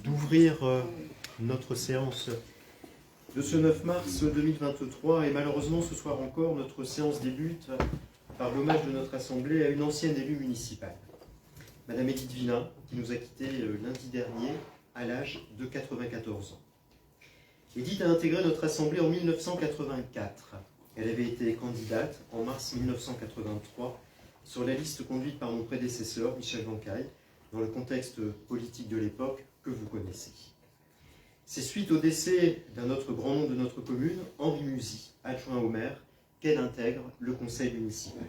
d'ouvrir notre séance de ce 9 mars 2023 et malheureusement ce soir encore notre séance débute par l'hommage de notre Assemblée à une ancienne élue municipale, Madame Édith Villain, qui nous a quittés lundi dernier à l'âge de 94 ans. Édith a intégré notre Assemblée en 1984. Elle avait été candidate en mars 1983 sur la liste conduite par mon prédécesseur, Michel Vancaille, dans le contexte politique de l'époque que vous connaissez. C'est suite au décès d'un autre grand nom de notre commune, Henri Musy, adjoint au maire, qu'elle intègre le conseil municipal.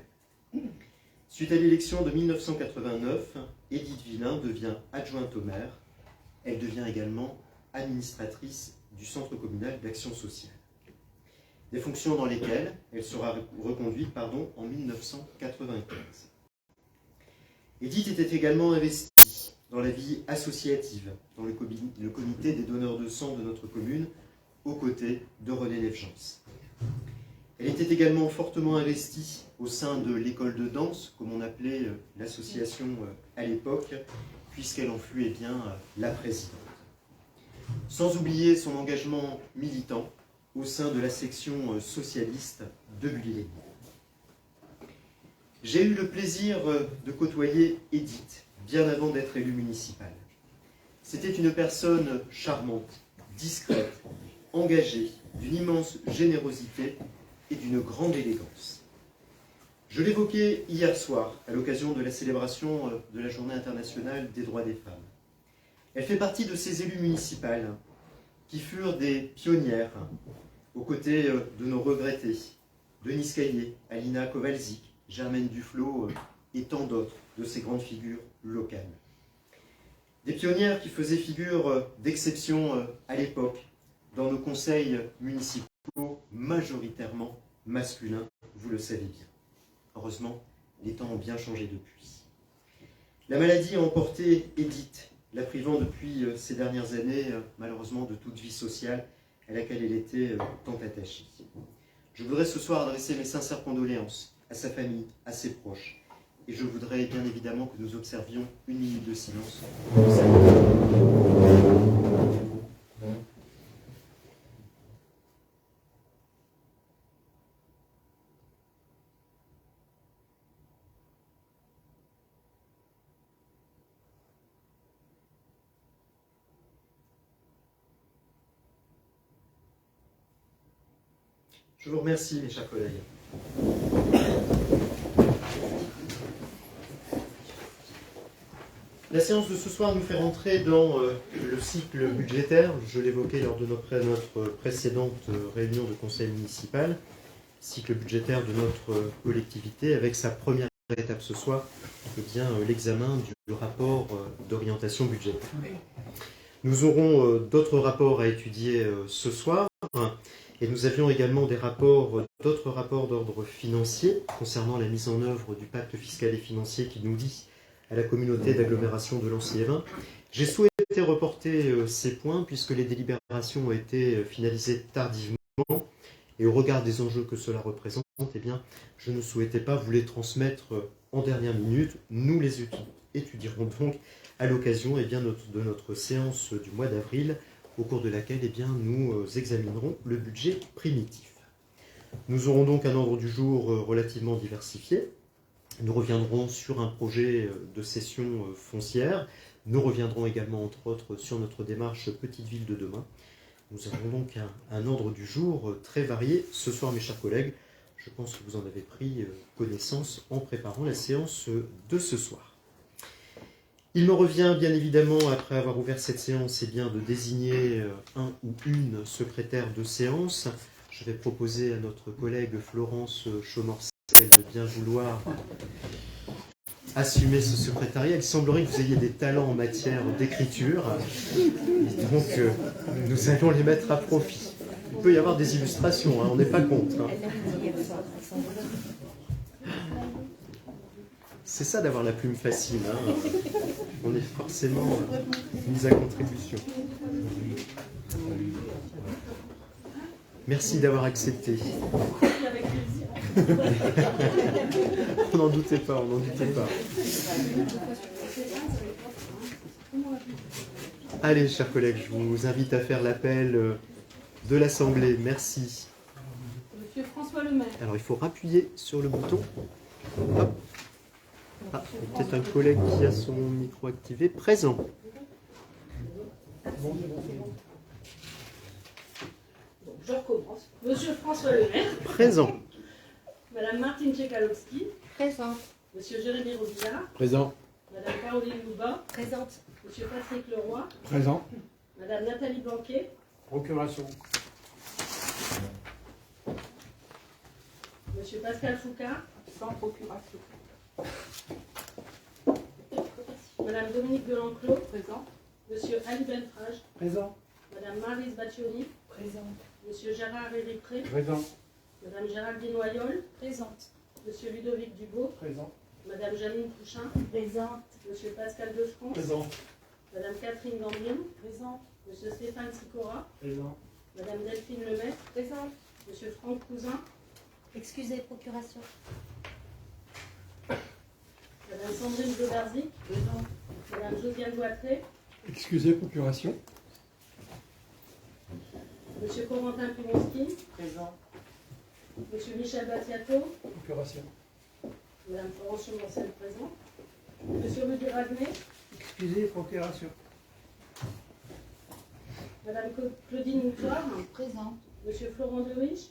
Suite à l'élection de 1989, Édith Villain devient adjointe au maire. Elle devient également administratrice du Centre communal d'action sociale. Des fonctions dans lesquelles elle sera reconduite en 1995. Édith était également investie dans la vie associative, dans le comité des donneurs de sang de notre commune, aux côtés de René Lefgence. Elle était également fortement investie au sein de l'école de danse, comme on appelait l'association à l'époque, puisqu'elle en fut la présidente. Sans oublier son engagement militant au sein de la section socialiste de Bully-les-Mines. J'ai eu le plaisir de côtoyer Édith bien avant d'être élue municipale. C'était une personne charmante, discrète, engagée, d'une immense générosité et d'une grande élégance. Je l'évoquais hier soir à l'occasion de la célébration de la Journée internationale des droits des femmes. Elle fait partie de ces élus municipales qui furent des pionnières aux côtés de nos regrettés, Denise Caillé, Alina Kowalczyk, Germaine Duflot et tant d'autres de ces grandes figures locales. Des pionnières qui faisaient figure d'exception à l'époque dans nos conseils municipaux majoritairement masculins, vous le savez bien. Heureusement, les temps ont bien changé depuis. La maladie a emporté Édith, la privant depuis ces dernières années, malheureusement, de toute vie sociale à laquelle elle était tant attachée. Je voudrais ce soir adresser mes sincères condoléances à sa famille, à ses proches. Et je voudrais bien évidemment que nous observions une minute de silence. Je vous remercie, mes chers collègues. La séance de ce soir nous fait rentrer dans le cycle budgétaire. Je l'évoquais lors de notre précédente réunion de conseil municipal. Cycle budgétaire de notre collectivité avec sa première étape ce soir, l'examen du rapport d'orientation budgétaire. Nous aurons d'autres rapports à étudier ce soir. Et nous avions également d'autres rapports d'ordre financier concernant la mise en œuvre du pacte fiscal et financier qui nous lie à la communauté d'agglomération de Lancy-les-Vins. J'ai souhaité reporter ces points puisque les délibérations ont été finalisées tardivement et au regard des enjeux que cela représente, je ne souhaitais pas vous les transmettre en dernière minute. Nous les étudierons donc à l'occasion de notre séance du mois d'avril, au cours de laquelle nous examinerons le budget primitif. Nous aurons donc un ordre du jour relativement diversifié. Nous reviendrons sur un projet de cession foncière. Nous reviendrons également, entre autres, sur notre démarche Petite Ville de demain. Nous avons donc un ordre du jour très varié ce soir, mes chers collègues. Je pense que vous en avez pris connaissance en préparant la séance de ce soir. Il me revient bien évidemment, après avoir ouvert cette séance, de désigner un ou une secrétaire de séance. Je vais proposer à notre collègue Florence Chaumorcel de bien vouloir assumer ce secrétariat. Il semblerait que vous ayez des talents en matière d'écriture. Et donc, nous allons les mettre à profit. Il peut y avoir des illustrations, on n'est pas contre. C'est ça d'avoir la plume facile. On est forcément mis à contribution. Merci d'avoir accepté. On n'en doutait pas, on n'en doutait pas. Allez, chers collègues, je vous invite à faire l'appel de l'Assemblée. Merci. Monsieur François Lemaire. Alors, il faut appuyer sur le bouton. Hop. Ah, il y a peut-être un collègue qui a son micro activé. Présent. Bon, je recommence. Monsieur François Lemaire. Présent. Madame Martine Tchekalowski. Présente. Monsieur Jérémy Robillard. Présent. Madame Caroline Louba. Présente. Monsieur Patrick Leroy. Présent. Madame Nathalie Blanquet. Procuration. Monsieur Pascal Foucault. Sans procuration. Madame Dominique Delanclos. Présent. Monsieur Ali Beltrage. Présent. Madame Maryse Baccioni. Présente. Monsieur Gérard Éripré. Présent. Madame Géraldine Noyol. Présente. Monsieur Ludovic Dubourg. Présent. Madame Janine Couchin. Présente. Monsieur Pascal Defrance. Présent. Madame Catherine Gambine. Présente. Monsieur Stéphane Sicora. Présent. Madame Delphine Lemaitre. Présente. Monsieur Franck Cousin. Excusez, procuration. Madame Sandrine Joberzic. Présente. Madame Josiane Boitré. Excusez, procuration. Monsieur Corentin Pimonski. Présent. Monsieur Michel Battiato. Procuration. Madame Florence Chemoncel présente. Monsieur Rudy Ragné. Excusez, procuration. Madame Claudine Moutoir. Présente. Monsieur Florent Derich.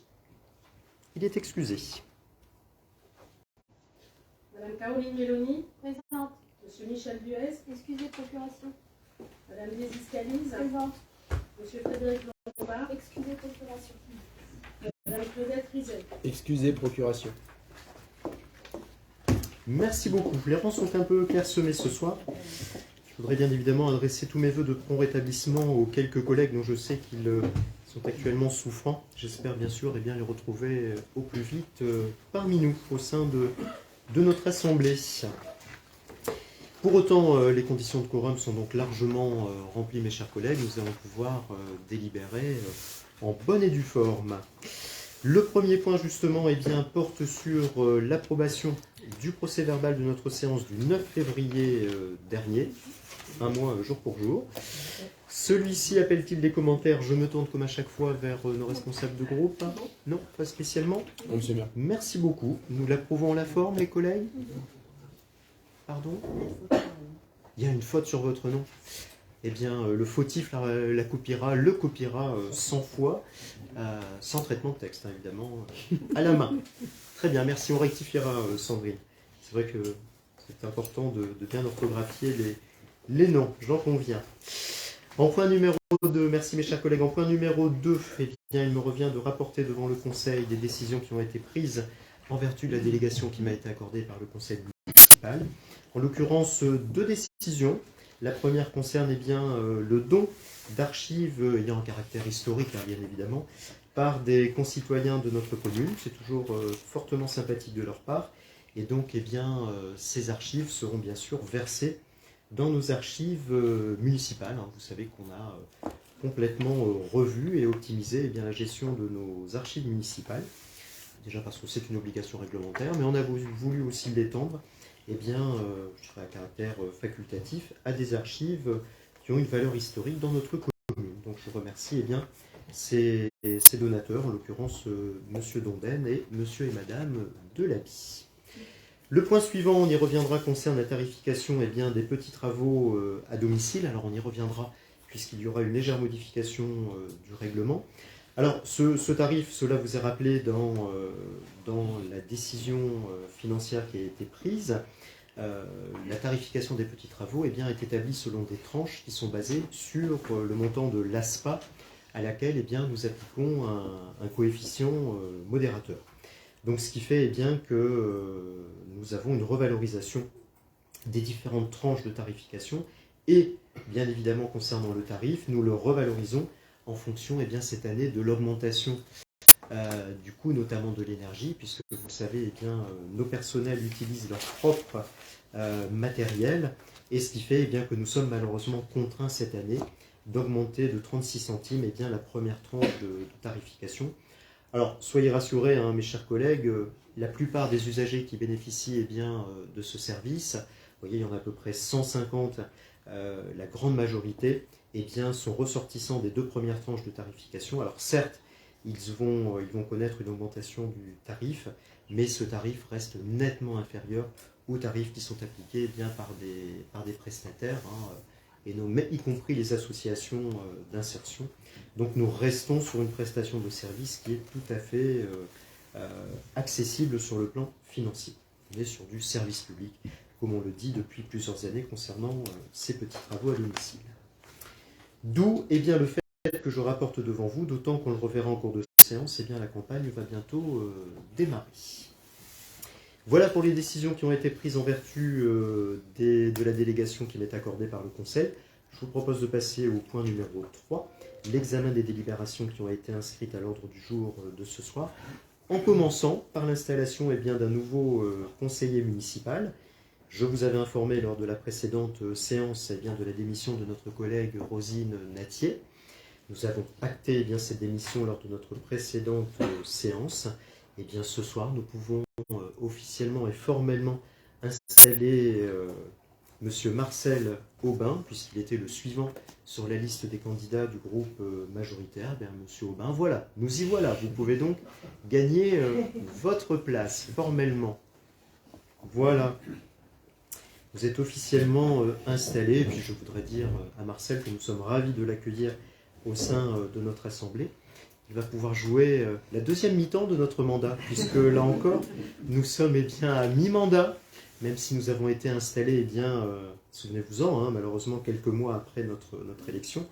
Il est excusé. Madame Caroline Méloni. Présente. Monsieur Michel Buez. Excusez, procuration. Madame Désis Scalise. Présente. Monsieur Frédéric Lombard. Excusez, procuration. Madame Claudette Rizet. Excusez, procuration. Merci beaucoup. Les rangs sont un peu clairsemés ce soir. Je voudrais bien évidemment adresser tous mes voeux de prompt rétablissement aux quelques collègues dont je sais qu'ils sont actuellement souffrants. J'espère bien sûr bien les retrouver au plus vite parmi nous, au sein de notre Assemblée. Pour autant, les conditions de quorum sont donc largement remplies, mes chers collègues. Nous allons pouvoir délibérer en bonne et due forme. Le premier point, justement, porte sur l'approbation du procès-verbal de notre séance du 9 février dernier, un mois jour pour jour. Celui-ci appelle-t-il des commentaires? Je me tourne comme à chaque fois vers nos responsables de groupe. Non, pas spécialement. On se met. Merci beaucoup. Nous l'approuvons en la forme, les collègues. Pardon? Il y a une faute sur votre nom. Eh bien, le fautif la copiera, le copiera 100 fois, sans traitement de texte, hein, évidemment, à la main. Très bien, merci. On rectifiera, Sandrine. C'est vrai que c'est important de bien orthographier les noms, j'en conviens. En point numéro 2, merci mes chers collègues. En point numéro 2, il me revient de rapporter devant le Conseil des décisions qui ont été prises en vertu de la délégation qui m'a été accordée par le Conseil municipal. En l'occurrence, 2 décisions. La première concerne le don d'archives ayant un caractère historique, bien évidemment, par des concitoyens de notre commune. C'est toujours fortement sympathique de leur part. Et donc, ces archives seront bien sûr versées dans nos archives municipales. Vous savez qu'on a complètement revu et optimisé la gestion de nos archives municipales. Déjà parce que c'est une obligation réglementaire, mais on a voulu aussi l'étendre je dirais à caractère facultatif, à des archives qui ont une valeur historique dans notre commune. Donc je remercie ces donateurs, en l'occurrence Monsieur Donden et Monsieur et Madame Delaby. Le point suivant, on y reviendra, concerne la tarification des petits travaux à domicile. Alors on y reviendra puisqu'il y aura une légère modification du règlement. Alors ce tarif, cela vous est rappelé dans la décision financière qui a été prise. La tarification des petits travaux est établie selon des tranches qui sont basées sur le montant de l'ASPA à laquelle nous appliquons un coefficient modérateur. Donc ce qui fait que nous avons une revalorisation des différentes tranches de tarification et bien évidemment concernant le tarif, nous le revalorisons en fonction cette année de l'augmentation du coût notamment de l'énergie, puisque vous le savez, nos personnels utilisent leur propre matériel, et ce qui fait que nous sommes malheureusement contraints cette année d'augmenter de 36 centimes la première tranche de tarification. Alors soyez rassurés, mes chers collègues, la plupart des usagers qui bénéficient de ce service, vous voyez, il y en a à peu près 150, la grande majorité, eh bien, sont ressortissants des 2 premières tranches de tarification. Alors certes, ils vont connaître une augmentation du tarif, mais ce tarif reste nettement inférieur aux tarifs qui sont appliqués eh bien, par des prestataires, y compris les associations d'insertion. Donc nous restons sur une prestation de service qui est tout à fait accessible sur le plan financier. On est sur du service public, comme on le dit depuis plusieurs années concernant ces petits travaux à domicile. D'où eh bien, le fait que je rapporte devant vous, d'autant qu'on le reverra en cours de séance, eh bien, la campagne va bientôt démarrer. Voilà pour les décisions qui ont été prises en vertu de la délégation qui m'est accordée par le Conseil. Je vous propose de passer au point numéro 3, l'examen des délibérations qui ont été inscrites à l'ordre du jour de ce soir, en commençant par l'installation eh bien, d'un nouveau conseiller municipal. Je vous avais informé lors de la précédente séance eh bien, de la démission de notre collègue Rosine Natier. Nous avons acté eh bien, cette démission lors de notre précédente séance. Et bien, ce soir, nous pouvons officiellement et formellement installer M. Marcel Aubin, puisqu'il était le suivant sur la liste des candidats du groupe majoritaire. Bien, M. Aubin, voilà, nous y voilà. Vous pouvez donc gagner votre place formellement. Voilà. Vous êtes officiellement installé. Et puis, je voudrais dire à Marcel que nous sommes ravis de l'accueillir au sein de notre assemblée. Il va pouvoir jouer la deuxième mi-temps de notre mandat, puisque là encore, nous sommes eh bien, à mi-mandat, même si nous avons été installés, eh bien, souvenez-vous-en, malheureusement quelques mois après notre élection,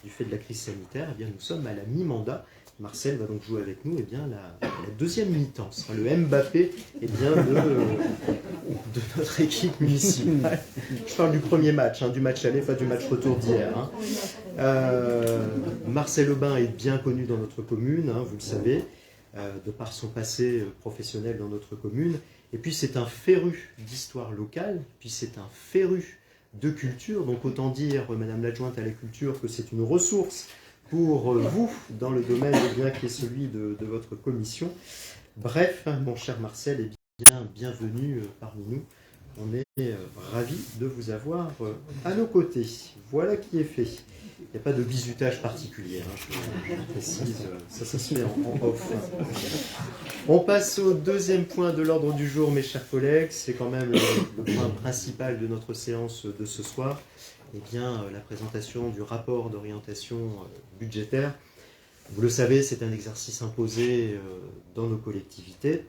du fait de la crise sanitaire, eh bien, nous sommes à la mi-mandat. Marcel va donc jouer avec nous eh bien, la deuxième mi-temps. Ce sera le Mbappé eh bien, de notre équipe municipale. Je parle du premier match, du match aller, pas du match retour d'hier. Marcel Aubin est bien connu dans notre commune, vous le savez, de par son passé professionnel dans notre commune. Et puis c'est un féru d'histoire locale, puis c'est un féru de culture. Donc autant dire, Madame l'adjointe à la culture, que c'est une ressource pour vous dans le domaine eh bien, qui est celui de votre commission. Bref, mon cher Marcel, eh bien, bienvenue parmi nous. On est ravis de vous avoir à nos côtés. Voilà qui est fait. Il n'y a pas de bizutage particulier, je précise, ça se met en off. On passe au deuxième point de l'ordre du jour, mes chers collègues. C'est quand même le point principal de notre séance de ce soir. Eh bien, la présentation du rapport d'orientation budgétaire. Vous le savez, c'est un exercice imposé dans nos collectivités.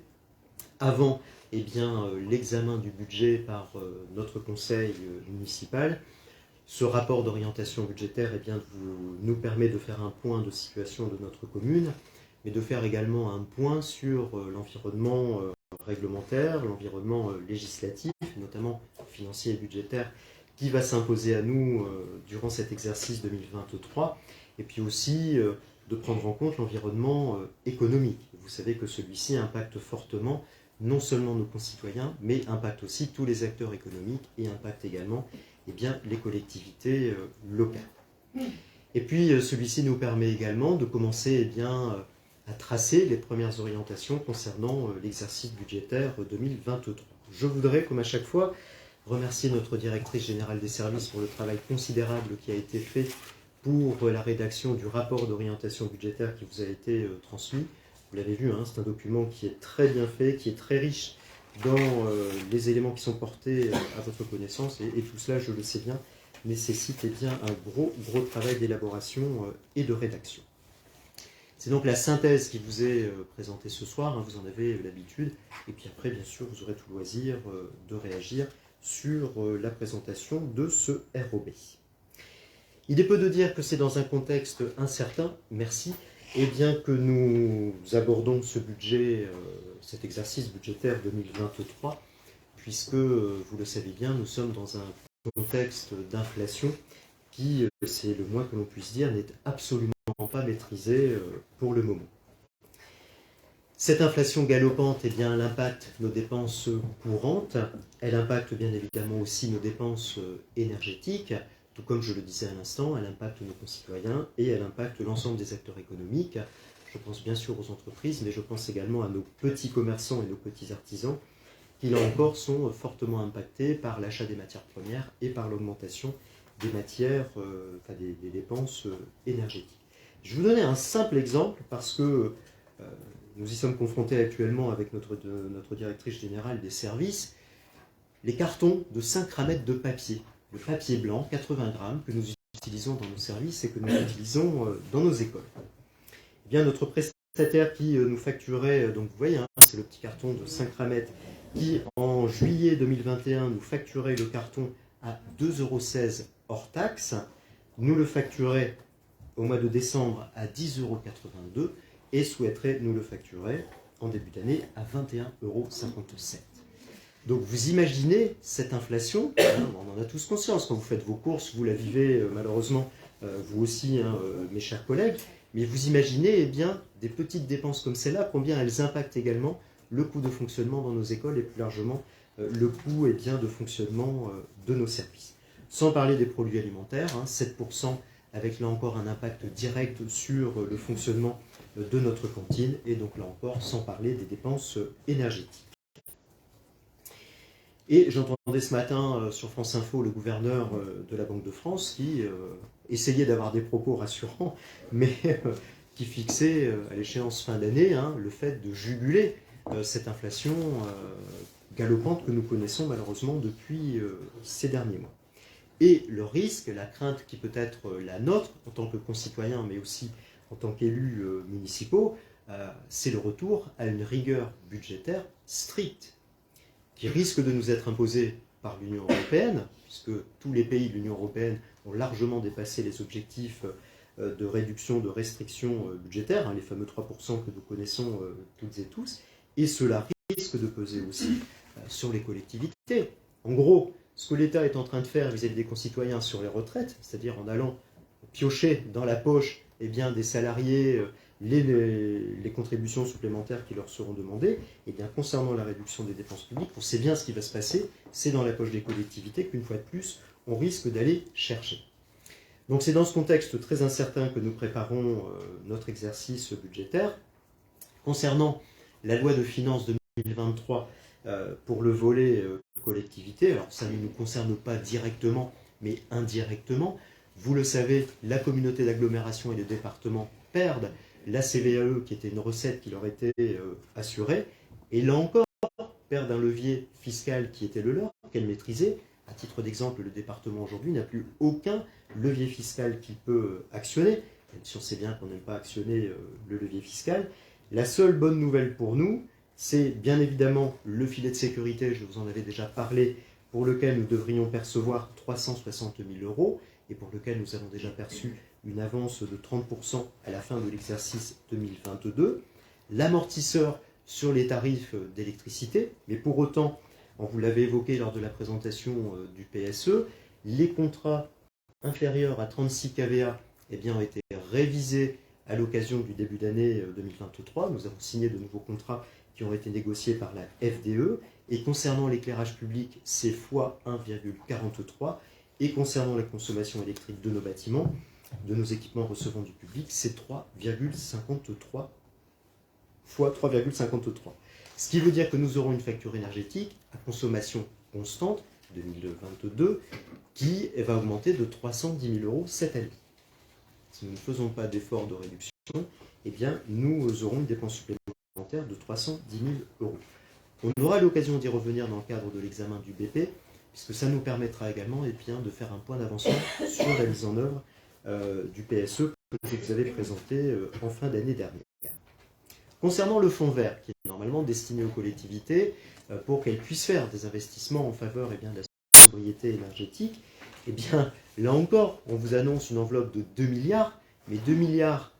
Avant eh bien, l'examen du budget par notre conseil municipal, ce rapport d'orientation budgétaire eh bien, nous permet de faire un point de situation de notre commune, mais de faire également un point sur l'environnement réglementaire, l'environnement législatif, notamment financier et budgétaire, qui va s'imposer à nous durant cet exercice 2023, et puis aussi de prendre en compte l'environnement économique. Vous savez que celui-ci impacte fortement non seulement nos concitoyens, mais impacte aussi tous les acteurs économiques et impacte également eh bien, les collectivités locales. Et puis celui-ci nous permet également de commencer eh bien, à tracer les premières orientations concernant l'exercice budgétaire 2023. Je voudrais, comme à chaque fois, remercier notre directrice générale des services pour le travail considérable qui a été fait pour la rédaction du rapport d'orientation budgétaire qui vous a été transmis. Vous l'avez vu, c'est un document qui est très bien fait, qui est très riche dans les éléments qui sont portés à votre connaissance. Et tout cela, je le sais bien, nécessite eh bien, un gros travail d'élaboration et de rédaction. C'est donc la synthèse qui vous est présentée ce soir, vous en avez l'habitude. Et puis après, bien sûr, vous aurez tout loisir de réagir sur la présentation de ce ROB. Il est peu de dire que c'est dans un contexte incertain, merci, et bien que nous abordons ce budget, cet exercice budgétaire 2023, puisque, vous le savez bien, nous sommes dans un contexte d'inflation qui, c'est le moins que l'on puisse dire, n'est absolument pas maîtrisé pour le moment. Cette inflation galopante, eh bien, elle impacte nos dépenses courantes, elle impacte bien évidemment aussi nos dépenses énergétiques, tout comme je le disais à l'instant, elle impacte nos concitoyens et elle impacte l'ensemble des acteurs économiques. Je pense bien sûr aux entreprises, mais je pense également à nos petits commerçants et nos petits artisans, qui là encore sont fortement impactés par l'achat des matières premières et par l'augmentation des matières, des dépenses énergétiques. Je vais vous donner un simple exemple parce que nous y sommes confrontés actuellement avec notre directrice générale des services. Les cartons de 5 ramètres de papier, le papier blanc, 80 grammes, que nous utilisons dans nos services et que nous utilisons dans nos écoles. Eh bien, notre prestataire qui nous facturait, donc vous voyez, c'est le petit carton de 5 ramètres, qui en juillet 2021 nous facturait le carton à 2,16 € hors taxe, nous le facturait au mois de décembre à 10,82 € et souhaiterait nous le facturer en début d'année à 21,57 €. Donc vous imaginez cette inflation, on en a tous conscience, quand vous faites vos courses, vous la vivez malheureusement, vous aussi, mes chers collègues, mais vous imaginez eh bien, des petites dépenses comme celle-là, combien elles impactent également le coût de fonctionnement dans nos écoles et plus largement le coût eh bien, de fonctionnement de nos services. Sans parler des produits alimentaires, 7% avec là encore un impact direct sur le fonctionnement de notre cantine et donc là encore sans parler des dépenses énergétiques. Et j'entendais ce matin sur France Info le gouverneur de la Banque de France qui essayait d'avoir des propos rassurants, mais qui fixait à l'échéance fin d'année le fait de juguler cette inflation galopante que nous connaissons malheureusement depuis ces derniers mois. Et le risque, la crainte qui peut être la nôtre en tant que concitoyens, mais aussi en tant qu'élus municipaux, c'est le retour à une rigueur budgétaire stricte, qui risque de nous être imposée par l'Union européenne, puisque tous les pays de l'Union européenne ont largement dépassé les objectifs de réduction, de restriction budgétaire, les fameux 3% que nous connaissons toutes et tous, et cela risque de peser aussi sur les collectivités. En gros, ce que l'État est en train de faire vis-à-vis des concitoyens sur les retraites, c'est-à-dire en allant piocher dans la poche des salariés les contributions supplémentaires qui leur seront demandées, et bien concernant la réduction des dépenses publiques, on sait bien ce qui va se passer, c'est dans la poche des collectivités qu'une fois de plus, on risque d'aller chercher. Donc c'est dans ce contexte très incertain que nous préparons notre exercice budgétaire. Concernant la loi de finances 2023 pour le volet collectivité, alors ça ne nous concerne pas directement, mais indirectement. Vous le savez, la communauté d'agglomération et les départements perdent la CVAE, qui était une recette qui leur était assurée, et là encore, perdent un levier fiscal qui était le leur, qu'elles maîtrisaient. À titre d'exemple, le département aujourd'hui n'a plus aucun levier fiscal qu'il peut actionner, même si on sait bien qu'on n'aime pas actionner le levier fiscal. La seule bonne nouvelle pour nous, c'est bien évidemment le filet de sécurité, je vous en avais déjà parlé, pour lequel nous devrions percevoir 360 000 €, et pour lequel nous avons déjà perçu une avance de 30% à la fin de l'exercice 2022, l'amortisseur sur les tarifs d'électricité, mais pour autant, vous l'avez évoqué lors de la présentation du PSE, les contrats inférieurs à 36 kVA ont été révisés à l'occasion du début d'année 2023. Nous avons signé de nouveaux contrats qui ont été négociés par la FDE, et concernant l'éclairage public, c'est fois 1,43, et concernant la consommation électrique de nos bâtiments, de nos équipements recevant du public, c'est 3,53 fois 3,53. Ce qui veut dire que nous aurons une facture énergétique à consommation constante 2022 qui va augmenter de 310 000 € cette année. Si nous ne faisons pas d'effort de réduction, eh bien, nous aurons une dépense supplémentaire de 310 000 €. On aura l'occasion d'y revenir dans le cadre de l'examen du BP, puisque ça nous permettra également de faire un point d'avancement sur la mise en œuvre du PSE que je vous avais présenté en fin d'année dernière. Concernant le fonds vert, qui est normalement destiné aux collectivités pour qu'elles puissent faire des investissements en faveur de la sobriété énergétique, eh bien, là encore, on vous annonce une enveloppe de 2 milliards, mais 2 milliards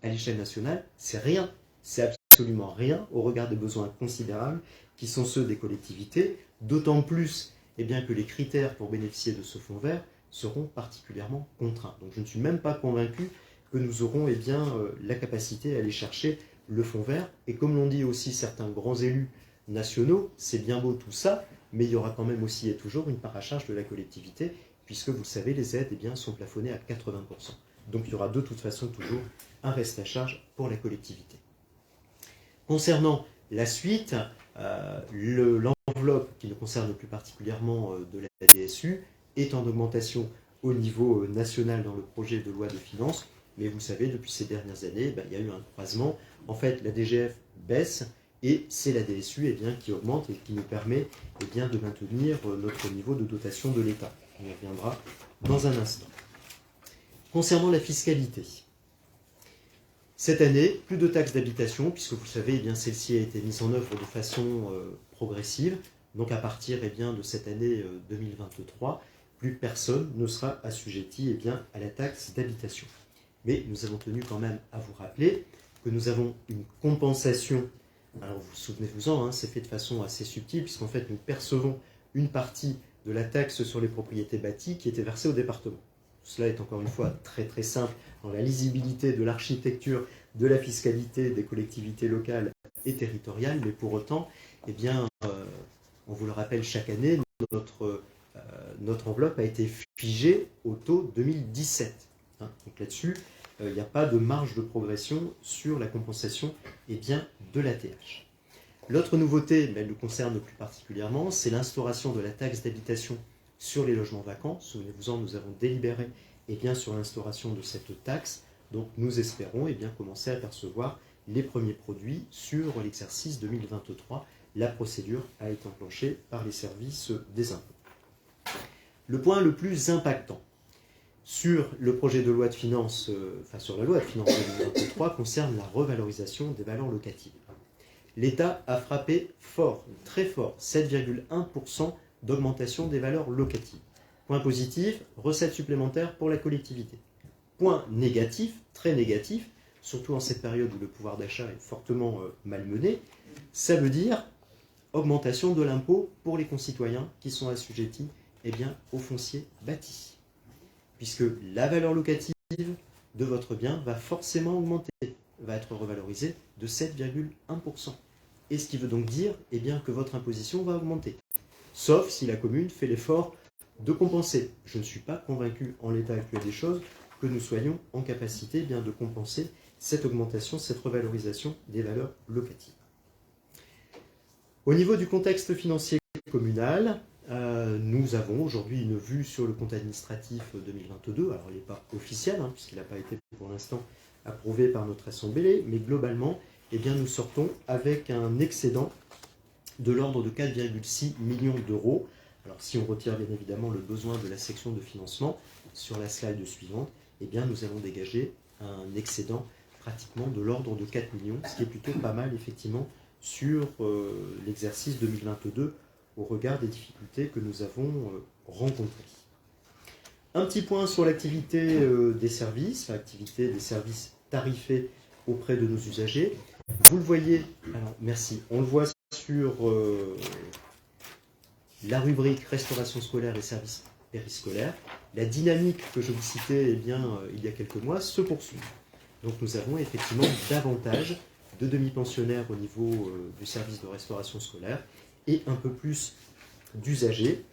à l'échelle nationale, c'est rien, c'est absolument rien au regard des besoins considérables qui sont ceux des collectivités, d'autant plus que les critères pour bénéficier de ce fonds vert seront particulièrement contraints. Donc je ne suis même pas convaincu que nous aurons la capacité à aller chercher le fonds vert. Et comme l'ont dit aussi certains grands élus nationaux, c'est bien beau tout ça, mais il y aura quand même aussi et toujours une part à charge de la collectivité, puisque vous le savez, les aides sont plafonnées à 80%. Donc il y aura de toute façon toujours un reste à charge pour la collectivité. Concernant la suite, l'enveloppe qui nous concerne plus particulièrement de la DSU est en augmentation au niveau national dans le projet de loi de finances. Mais vous savez, depuis ces dernières années, il y a eu un croisement. En fait, la DGF baisse et c'est la DSU qui augmente et qui nous permet de maintenir notre niveau de dotation de l'État. On y reviendra dans un instant. Concernant la fiscalité, cette année, plus de taxes d'habitation, puisque vous savez, celle-ci a été mise en œuvre de façon progressive. Donc à partir de cette année 2023, plus personne ne sera assujetti à la taxe d'habitation. Mais nous avons tenu quand même à vous rappeler que nous avons une compensation. Alors vous souvenez-vous-en, c'est fait de façon assez subtile, puisqu'en fait nous percevons une partie de la taxe sur les propriétés bâties qui était versée au département. Cela est encore une fois très très simple dans la lisibilité de l'architecture de la fiscalité des collectivités locales et territoriales, mais pour autant, on vous le rappelle chaque année, notre enveloppe a été figée au taux 2017. Donc là-dessus, il n'y a pas de marge de progression sur la compensation de l'ATH. L'autre nouveauté, mais elle nous concerne plus particulièrement, c'est l'instauration de la taxe d'habitation sur les logements vacants. Souvenez-vous-en, nous avons délibéré sur l'instauration de cette taxe. Donc nous espérons commencer à percevoir les premiers produits sur l'exercice 2023. La procédure a été enclenchée par les services des impôts. Le point le plus impactant sur le projet de loi de finances, sur la loi de finances 2023, concerne la revalorisation des valeurs locatives. L'État a frappé fort, très fort, 7,1% d'augmentation des valeurs locatives. Point positif, recettes supplémentaires pour la collectivité. Point négatif, très négatif, surtout en cette période où le pouvoir d'achat est fortement malmené, ça veut dire augmentation de l'impôt pour les concitoyens qui sont assujettis au foncier bâti. Puisque la valeur locative de votre bien va forcément augmenter, va être revalorisée de 7,1%. Et ce qui veut donc dire que votre imposition va augmenter. Sauf si la commune fait l'effort de compenser. Je ne suis pas convaincu en l'état actuel des choses que nous soyons en capacité de compenser cette augmentation, cette revalorisation des valeurs locatives. Au niveau du contexte financier communal, nous avons aujourd'hui une vue sur le compte administratif 2022. Alors il n'est pas officiel, puisqu'il n'a pas été pour l'instant approuvé par notre Assemblée, mais globalement, nous sortons avec un excédent de l'ordre de 4,6 millions d'euros. Alors si on retire bien évidemment le besoin de la section de financement, sur la slide suivante, nous allons dégager un excédent pratiquement de l'ordre de 4 millions, ce qui est plutôt pas mal effectivement sur l'exercice 2022 au regard des difficultés que nous avons rencontrées. Un petit point sur l'activité des services, l'activité des services tarifés auprès de nos usagers. Vous le voyez, alors merci, on le voit sur la rubrique restauration scolaire et services périscolaires. La dynamique que je vous citais il y a quelques mois se poursuit. Donc nous avons effectivement davantage de demi-pensionnaires au niveau du service de restauration scolaire et un peu plus d'usagers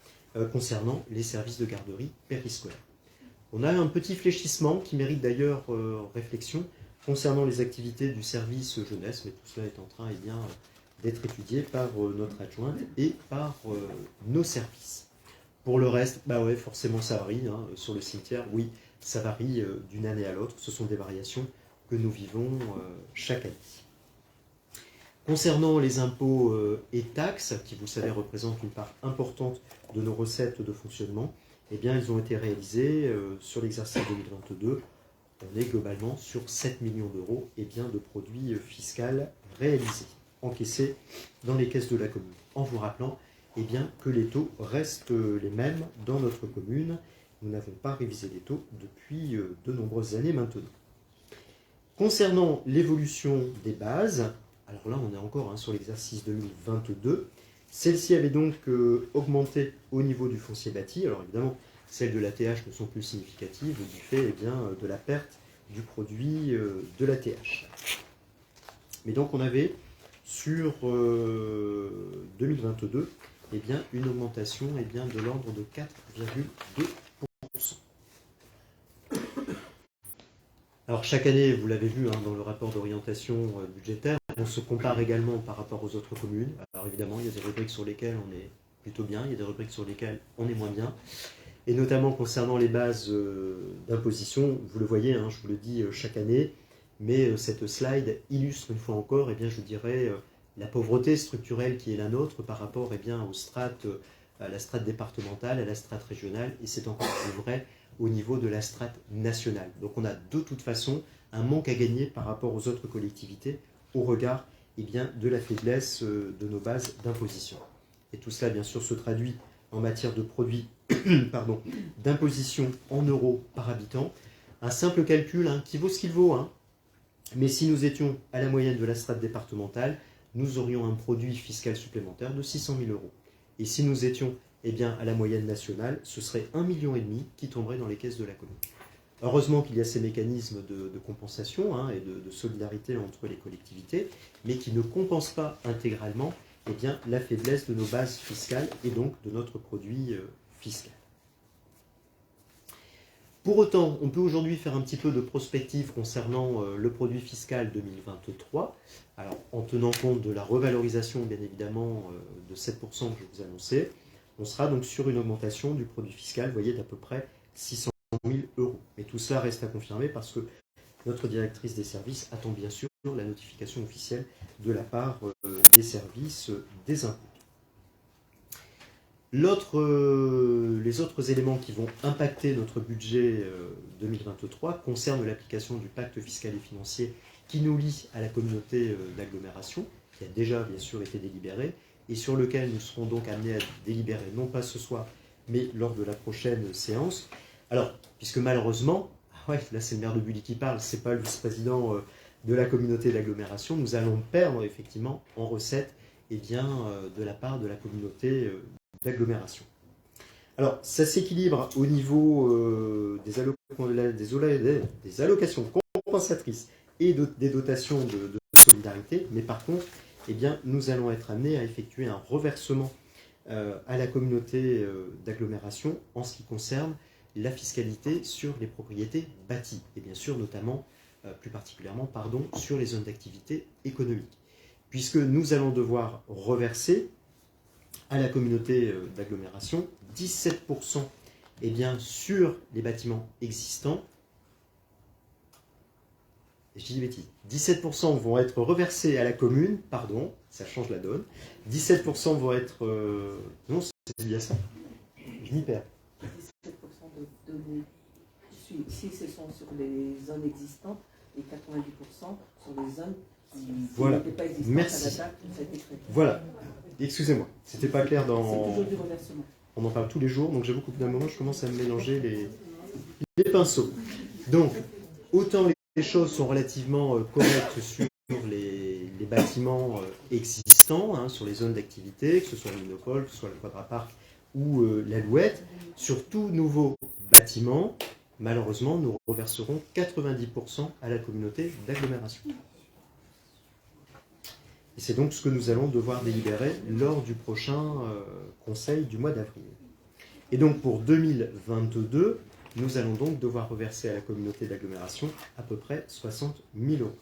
concernant les services de garderie périscolaire. On a un petit fléchissement qui mérite d'ailleurs réflexion concernant les activités du service jeunesse, mais tout cela est en train d'être étudié par notre adjointe et par nos services. Pour le reste, forcément ça varie. Sur le cimetière, oui, ça varie d'une année à l'autre. Ce sont des variations que nous vivons chaque année. Concernant les impôts et taxes, qui vous le savez représentent une part importante de nos recettes de fonctionnement, ils ont été réalisés sur l'exercice 2022. On est globalement sur 7 millions d'euros de produits fiscaux réalisés, encaissés dans les caisses de la commune. En vous rappelant que les taux restent les mêmes dans notre commune. Nous n'avons pas révisé les taux depuis de nombreuses années maintenant. Concernant l'évolution des bases, alors là on est encore sur l'exercice 2022, celle-ci avait donc augmenté au niveau du foncier bâti. Alors évidemment, celles de l'ATH ne sont plus significatives du fait de la perte du produit de l'ATH. Mais donc on avait sur 2022 une augmentation de l'ordre de 4,2%. Alors chaque année, vous l'avez vu dans le rapport d'orientation budgétaire, on se compare également par rapport aux autres communes. Alors évidemment, il y a des rubriques sur lesquelles on est plutôt bien, il y a des rubriques sur lesquelles on est moins bien. et notamment concernant les bases d'imposition. Vous le voyez, hein, je vous le dis chaque année, mais cette slide illustre une fois encore, eh bien, je dirais, la pauvreté structurelle qui est la nôtre par rapport eh bien, aux strates, à la strate départementale, à la strate régionale, et c'est encore plus vrai au niveau de la strate nationale. Donc on a de toute façon un manque à gagner par rapport aux autres collectivités au regard eh bien, de la faiblesse de nos bases d'imposition. Et tout cela, bien sûr, se traduit en matière de produits d'imposition en euros par habitant. Un simple calcul hein, qui vaut ce qu'il vaut, hein. Mais si nous étions à la moyenne de la strate départementale, nous aurions un produit fiscal supplémentaire de 600 000 euros. Et si nous étions eh bien, à la moyenne nationale, ce serait 1,5 million qui tomberait dans les caisses de la commune. Heureusement qu'il y a ces mécanismes de compensation hein, et de solidarité entre les collectivités, mais qui ne compensent pas intégralement eh bien, la faiblesse de nos bases fiscales et donc de notre produit fiscal. Pour autant, on peut aujourd'hui faire un petit peu de prospective concernant le produit fiscal 2023, alors en tenant compte de la revalorisation bien évidemment de 7% que je vous annonçais. On sera donc sur une augmentation du produit fiscal, vous voyez, d'à peu près 600 000 euros. Mais tout cela reste à confirmer parce que notre directrice des services attend bien sûr la notification officielle de la part des services des impôts. Les autres éléments qui vont impacter notre budget 2023 concernent l'application du pacte fiscal et financier qui nous lie à la communauté d'agglomération, qui a déjà bien sûr été délibéré, et sur lequel nous serons donc amenés à délibérer, non pas ce soir, mais lors de la prochaine séance. Alors, puisque malheureusement, là c'est le maire de Bully qui parle, c'est pas le vice-président de la communauté d'agglomération, nous allons perdre effectivement en recettes eh bien, de la part de la communauté d'agglomération. Alors, ça s'équilibre au niveau des allocations compensatrices et des dotations de solidarité, mais par contre, eh bien, nous allons être amenés à effectuer un reversement à la communauté d'agglomération en ce qui concerne la fiscalité sur les propriétés bâties, et bien sûr notamment, plus particulièrement, sur les zones d'activité économique, puisque nous allons devoir reverser à la communauté d'agglomération 17% eh bien, sur les bâtiments existants. Je dis des bêtises. 17% vont être reversés à la commune, pardon, ça change la donne. 17% vont être... non, c'est bien ça. Je m'y perds. 17% si ce sont sur les zones existantes et 90% sur les zones qui voilà. n'étaient pas existantes. Merci. À la date où ça a été traité. Voilà. Excusez-moi, c'était pas clair dans... C'est toujours du reversement. On en parle tous les jours, donc j'avoue qu'au bout d'un moment, je commence à me mélanger les pinceaux. Donc, autant les choses sont relativement correctes sur les bâtiments existants, hein, sur les zones d'activité, que ce soit le Minopole, que ce soit le Quadrapark ou l'Alouette, sur tout nouveau bâtiment, malheureusement, nous reverserons 90% à la communauté d'agglomération. Et c'est donc ce que nous allons devoir délibérer lors du prochain conseil du mois d'avril. Et donc pour 2022, nous allons donc devoir reverser à la communauté d'agglomération à peu près 60 000 euros.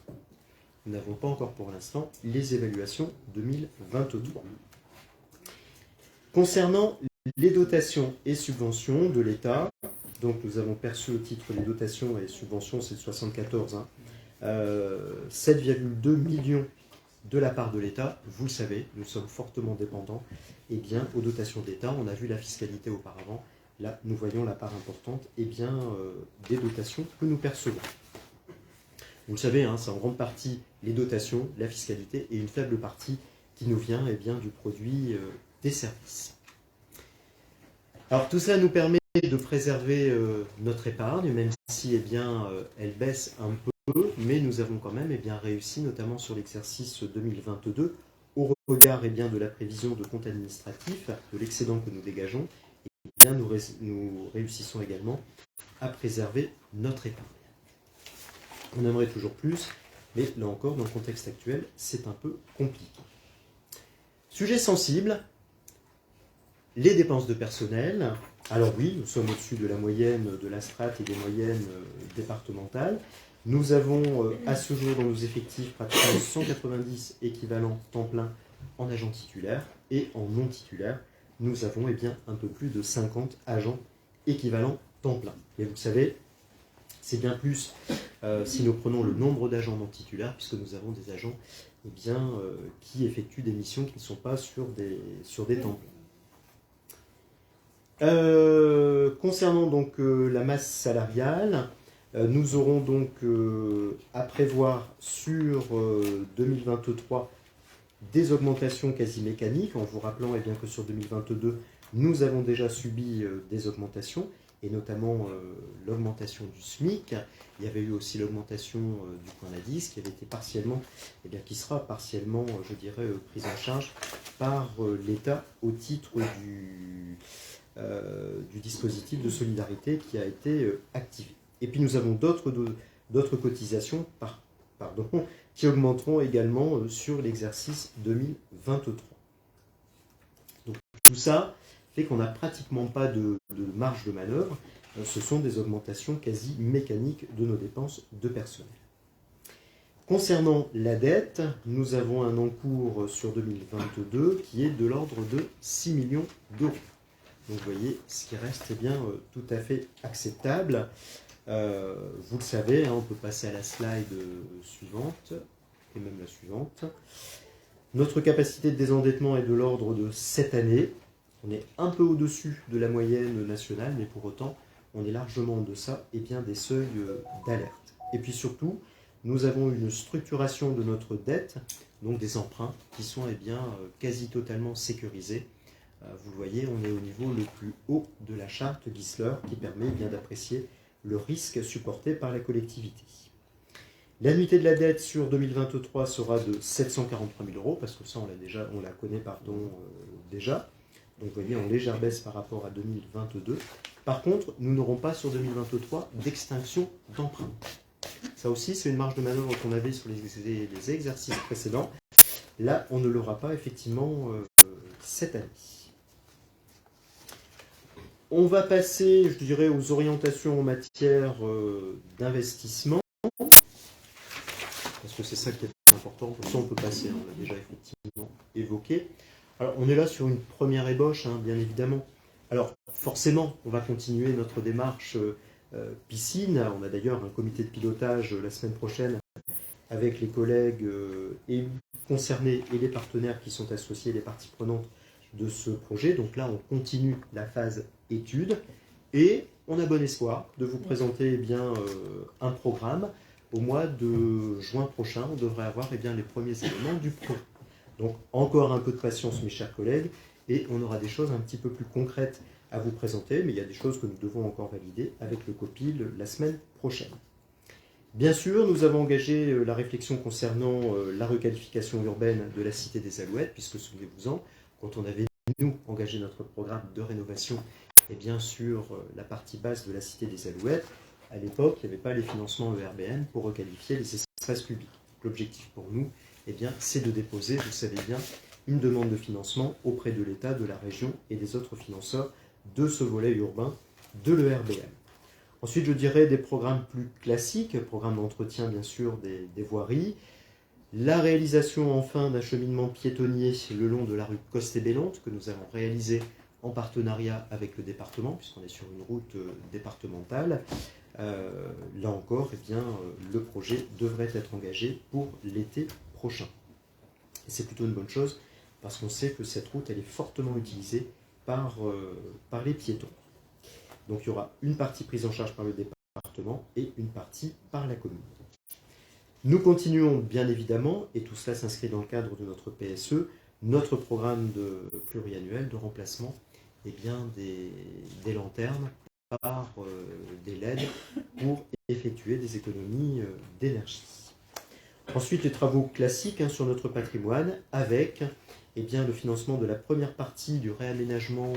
Nous n'avons pas encore pour l'instant les évaluations 2023. Concernant les dotations et subventions de l'État, donc nous avons perçu au titre des dotations et subventions, c'est 74, 7,2 millions de la part de l'État. Vous le savez, nous sommes fortement dépendants eh bien, aux dotations d'État. On a vu la fiscalité auparavant. Là, nous voyons la part importante eh bien, des dotations que nous percevons. Vous le savez, hein, c'est en grande partie les dotations, la fiscalité et une faible partie qui nous vient eh bien, du produit des services. Alors tout cela nous permet de préserver notre épargne, même si eh bien, elle baisse un peu, mais nous avons quand même eh bien, réussi, notamment sur l'exercice 2022, au regard eh bien, de la prévision de compte administratif, de l'excédent que nous dégageons, eh bien, nous réussissons également à préserver notre épargne. On aimerait toujours plus, mais là encore, dans le contexte actuel, c'est un peu compliqué. Sujet sensible, les dépenses de personnel. Alors oui, nous sommes au-dessus de la moyenne de la strate et des moyennes départementales. Nous avons à ce jour dans nos effectifs pratiquement 190 équivalents temps plein en agents titulaires et en non titulaires. Nous avons eh bien, un peu plus de 50 agents équivalent temps plein. Et vous le savez, c'est bien plus si nous prenons le nombre d'agents non titulaires, puisque nous avons des agents qui effectuent des missions qui ne sont pas sur des temps pleins. Concernant donc la masse salariale, nous aurons donc à prévoir sur 2023 des augmentations quasi mécaniques, en vous rappelant bien que sur 2022, nous avons déjà subi des augmentations, et notamment l'augmentation du SMIC. Il y avait eu aussi l'augmentation du point d'indice qui avait été partiellement, qui sera partiellement, je dirais, prise en charge par l'État au titre du dispositif de solidarité qui a été activé. Et puis nous avons d'autres cotisations qui augmenteront également sur l'exercice 2023. Donc tout ça fait qu'on n'a pratiquement pas de marge de manœuvre. Ce sont des augmentations quasi mécaniques de nos dépenses de personnel. Concernant la dette, nous avons un encours sur 2022 qui est de l'ordre de 6 millions d'euros. Donc vous voyez, ce qui reste tout à fait acceptable. Vous le savez, on peut passer à la slide suivante, et même la suivante. Notre capacité de désendettement est de l'ordre de 7 années. On est un peu au-dessus de la moyenne nationale, mais pour autant, on est largement en deçà des seuils d'alerte. Et puis surtout, nous avons une structuration de notre dette, donc des emprunts, qui sont quasi totalement sécurisés. Vous le voyez, on est au niveau le plus haut de la charte Gisler, qui permet d'apprécier le risque supporté par la collectivité. L'annuité de la dette sur 2023 sera de 743 000 euros, parce que ça, on la connaît déjà. Donc vous voyez, en légère baisse par rapport à 2022. Par contre, nous n'aurons pas sur 2023 d'extinction d'emprunt. Ça aussi, c'est une marge de manœuvre qu'on avait sur les exercices précédents. Là, on ne l'aura pas effectivement cette année. On va passer, je dirais, aux orientations en matière d'investissement. Parce que c'est ça qui est important. Pour ça, on peut passer, on l'a déjà effectivement évoqué. Alors, on est là sur une première ébauche, bien évidemment. Alors, forcément, on va continuer notre démarche piscine. On a d'ailleurs un comité de pilotage la semaine prochaine avec les collègues élus concernés et les partenaires qui sont associés, les parties prenantes de ce projet. Donc là, on continue la phase étude et on a bon espoir de vous présenter un programme. Au mois de juin prochain, on devrait avoir les premiers éléments du projet. Donc encore un peu de patience, mes chers collègues, et on aura des choses un petit peu plus concrètes à vous présenter, mais il y a des choses que nous devons encore valider avec le COPIL la semaine prochaine. Bien sûr, nous avons engagé la réflexion concernant la requalification urbaine de la Cité des Alouettes, puisque souvenez-vous-en, quand on avait nous engagé notre programme de rénovation sur la partie basse de la Cité des Alouettes, à l'époque, il n'y avait pas les financements ERBN pour requalifier les espaces publics. L'objectif pour nous, c'est de déposer, vous le savez bien, une demande de financement auprès de l'État, de la région et des autres financeurs de ce volet urbain de l'ERBN. Ensuite, je dirais des programmes plus classiques, programmes d'entretien bien sûr des voiries, la réalisation enfin d'un cheminement piétonnier le long de la rue Coste-et-Bellante que nous avons réalisé en partenariat avec le département, puisqu'on est sur une route départementale. Là encore, le projet devrait être engagé pour l'été prochain. Et c'est plutôt une bonne chose, parce qu'on sait que cette route elle est fortement utilisée par les piétons. Donc il y aura une partie prise en charge par le département et une partie par la commune. Nous continuons bien évidemment, et tout cela s'inscrit dans le cadre de notre PSE, notre programme pluriannuel de remplacement des lanternes par des LED pour effectuer des économies d'énergie. Ensuite, les travaux classiques sur notre patrimoine avec le financement de la première partie du réaménagement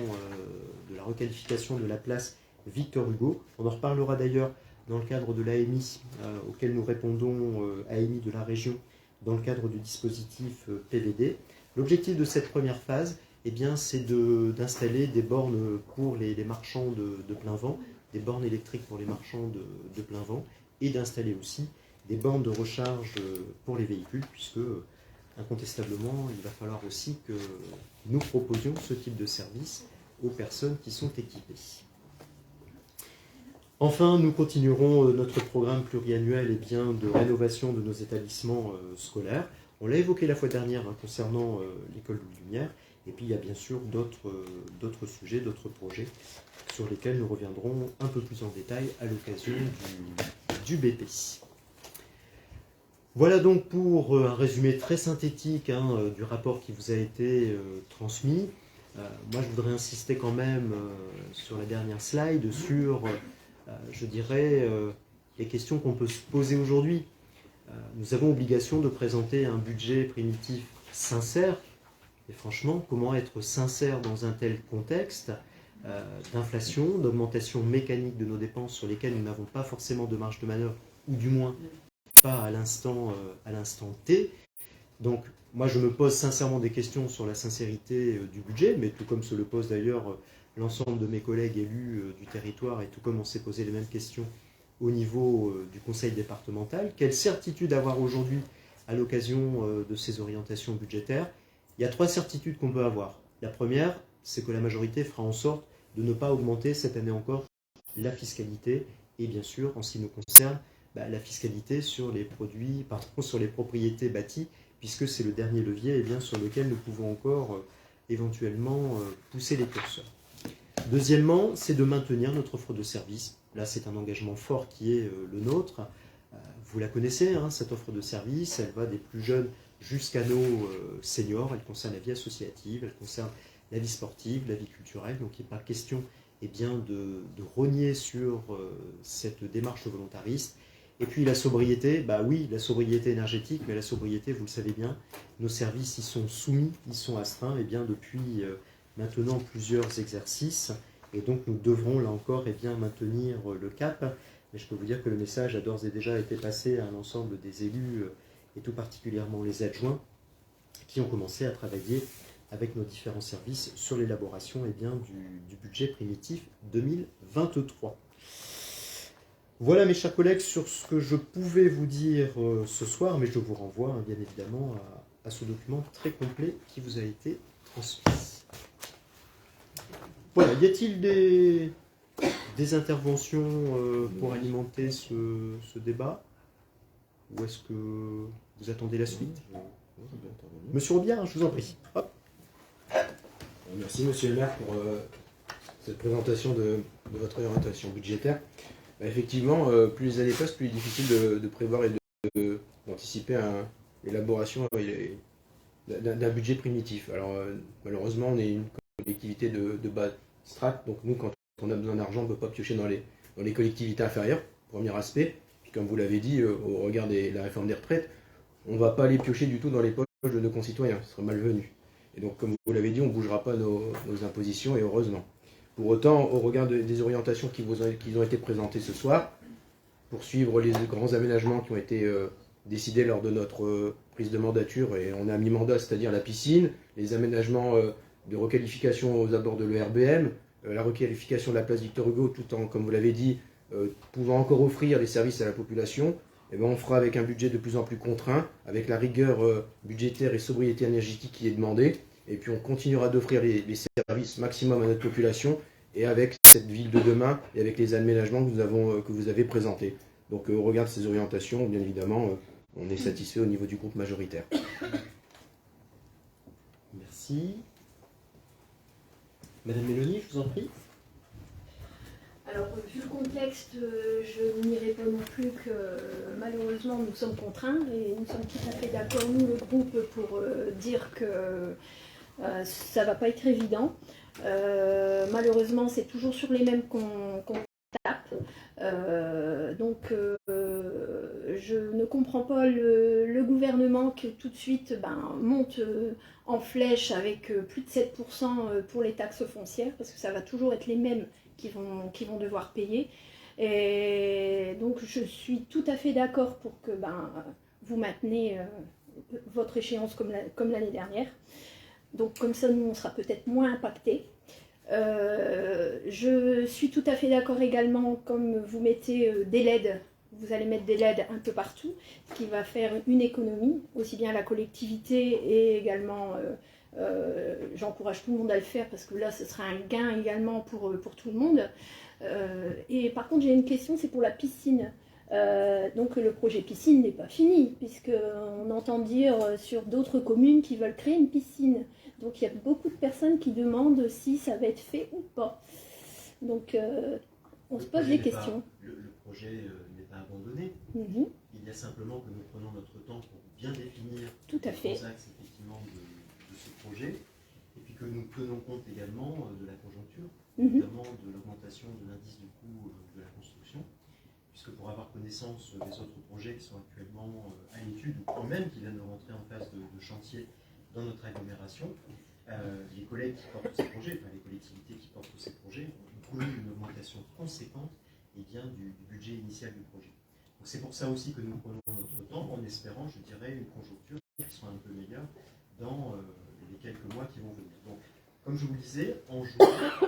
de la requalification de la place Victor Hugo. On en reparlera d'ailleurs dans le cadre de l'AMI auquel nous répondons, AMI de la région, dans le cadre du dispositif PVD. L'objectif de cette première phase, c'est d'installer des bornes pour les marchands de plein vent, des bornes électriques pour les marchands de plein vent, et d'installer aussi des bornes de recharge pour les véhicules, puisque incontestablement, il va falloir aussi que nous proposions ce type de service aux personnes qui sont équipées. Enfin, nous continuerons notre programme pluriannuel de rénovation de nos établissements scolaires. On l'a évoqué la fois dernière concernant l'école Louis Lumière. Et puis il y a bien sûr d'autres sujets, d'autres projets sur lesquels nous reviendrons un peu plus en détail à l'occasion du BPI. Voilà donc pour un résumé très synthétique du rapport qui vous a été transmis. Moi je voudrais insister quand même sur la dernière slide, sur, je dirais, les questions qu'on peut se poser aujourd'hui. Nous avons obligation de présenter un budget primitif sincère. Et franchement, comment être sincère dans un tel contexte d'inflation, d'augmentation mécanique de nos dépenses sur lesquelles nous n'avons pas forcément de marge de manœuvre, ou du moins pas à l'instant T. Donc, moi, je me pose sincèrement des questions sur la sincérité du budget, mais tout comme se le pose d'ailleurs l'ensemble de mes collègues élus du territoire, et tout comme on s'est posé les mêmes questions au niveau du conseil départemental. Quelle certitude avoir aujourd'hui à l'occasion de ces orientations budgétaires? Il y a 3 certitudes qu'on peut avoir. La première, c'est que la majorité fera en sorte de ne pas augmenter cette année encore la fiscalité et bien sûr, en ce qui nous concerne, la fiscalité sur les produits, sur les propriétés bâties, puisque c'est le dernier levier sur lequel nous pouvons encore éventuellement pousser les curseurs. Deuxièmement, c'est de maintenir notre offre de service. Là, c'est un engagement fort qui est le nôtre. Vous la connaissez, cette offre de service, elle va des plus jeunes jusqu'à nos seniors. Elle concerne la vie associative, elle concerne la vie sportive, la vie culturelle. Donc il n'est pas question de rogner sur cette démarche volontariste. Et puis la sobriété, oui, la sobriété énergétique, mais la sobriété, vous le savez bien, nos services y sont soumis, ils sont astreints depuis maintenant plusieurs exercices. Et donc nous devrons là encore maintenir le cap. Mais je peux vous dire que le message a d'ores et déjà été passé à l'ensemble des élus, et tout particulièrement les adjoints, qui ont commencé à travailler avec nos différents services sur l'élaboration du budget primitif 2023. Voilà mes chers collègues sur ce que je pouvais vous dire ce soir, mais je vous renvoie bien évidemment à ce document très complet qui vous a été transmis. Voilà, y a-t-il des interventions pour alimenter ce débat? Ou est-ce que vous attendez la suite? Monsieur Robillard, je vous en prie. Hop. Merci Monsieur le maire pour cette présentation de votre orientation budgétaire. Effectivement, plus les années passent, plus il est difficile de prévoir et d'anticiper l'élaboration d'un budget primitif. Alors malheureusement, on est une collectivité de bas strate, donc nous, quand on a besoin d'argent, on ne peut pas piocher dans les collectivités inférieures, premier aspect. Puis comme vous l'avez dit, au regard de la réforme des retraites, on ne va pas aller piocher du tout dans les poches de nos concitoyens, ce serait malvenu. Et donc, comme vous l'avez dit, on ne bougera pas nos impositions, et heureusement. Pour autant, au regard des orientations qui ont été présentées ce soir, pour suivre les grands aménagements qui ont été décidés lors de notre prise de mandature, et on a mis mandat, c'est-à-dire la piscine, les aménagements de requalification aux abords de l'ERBM, la requalification de la place Victor Hugo, tout en, comme vous l'avez dit, pouvant encore offrir des services à la population, on fera avec un budget de plus en plus contraint, avec la rigueur budgétaire et sobriété énergétique qui est demandée, et puis on continuera d'offrir les services maximum à notre population, et avec cette ville de demain, et avec les aménagements que vous avez présentés. Donc au regard de ces orientations, bien évidemment, on est satisfait au niveau du groupe majoritaire. Merci. Madame Mélanie, je vous en prie. Alors, vu le contexte, je n'irai pas non plus que malheureusement nous sommes contraints et nous sommes tout à fait d'accord, nous, le groupe, pour dire que ça ne va pas être évident. Malheureusement, c'est toujours sur les mêmes qu'on tape. Donc, je ne comprends pas le gouvernement qui tout de suite monte en flèche avec plus de 7% pour les taxes foncières, parce que ça va toujours être les mêmes qui vont devoir payer. Et donc je suis tout à fait d'accord pour que vous maintenez votre échéance comme l'année dernière. Donc comme ça, nous, on sera peut-être moins impactés. Je suis tout à fait d'accord également, comme vous mettez des LED, vous allez mettre des LED un peu partout, ce qui va faire une économie, aussi bien à la collectivité et également... j'encourage tout le monde à le faire parce que là ce sera un gain également pour tout le monde. Et par contre, j'ai une question, c'est pour la piscine. Donc le projet piscine n'est pas fini, puisqu'on entend dire sur d'autres communes qui veulent créer une piscine. Donc il y a beaucoup de personnes qui demandent si ça va être fait ou pas. Donc on se pose des questions. Le projet n'est pas abandonné. Mhm. Il y a simplement que nous prenons notre temps pour bien définir Tout à fait. les axes effectivement de ce projet, et puis que nous tenons compte également de la conjoncture, Mhm. notamment de l'augmentation de l'indice du coût de la construction, puisque pour avoir connaissance des autres projets qui sont actuellement à l'étude, ou même qui viennent de rentrer en phase de chantier dans notre agglomération, les collègues qui portent ces projets, enfin les collectivités qui portent ces projets, ont connu une augmentation conséquente du budget initial du projet. Donc c'est pour ça aussi que nous prenons notre temps en espérant, je dirais, une conjoncture qui soit un peu meilleure dans les quelques mois qui vont venir. Donc, comme je vous le disais, en juin,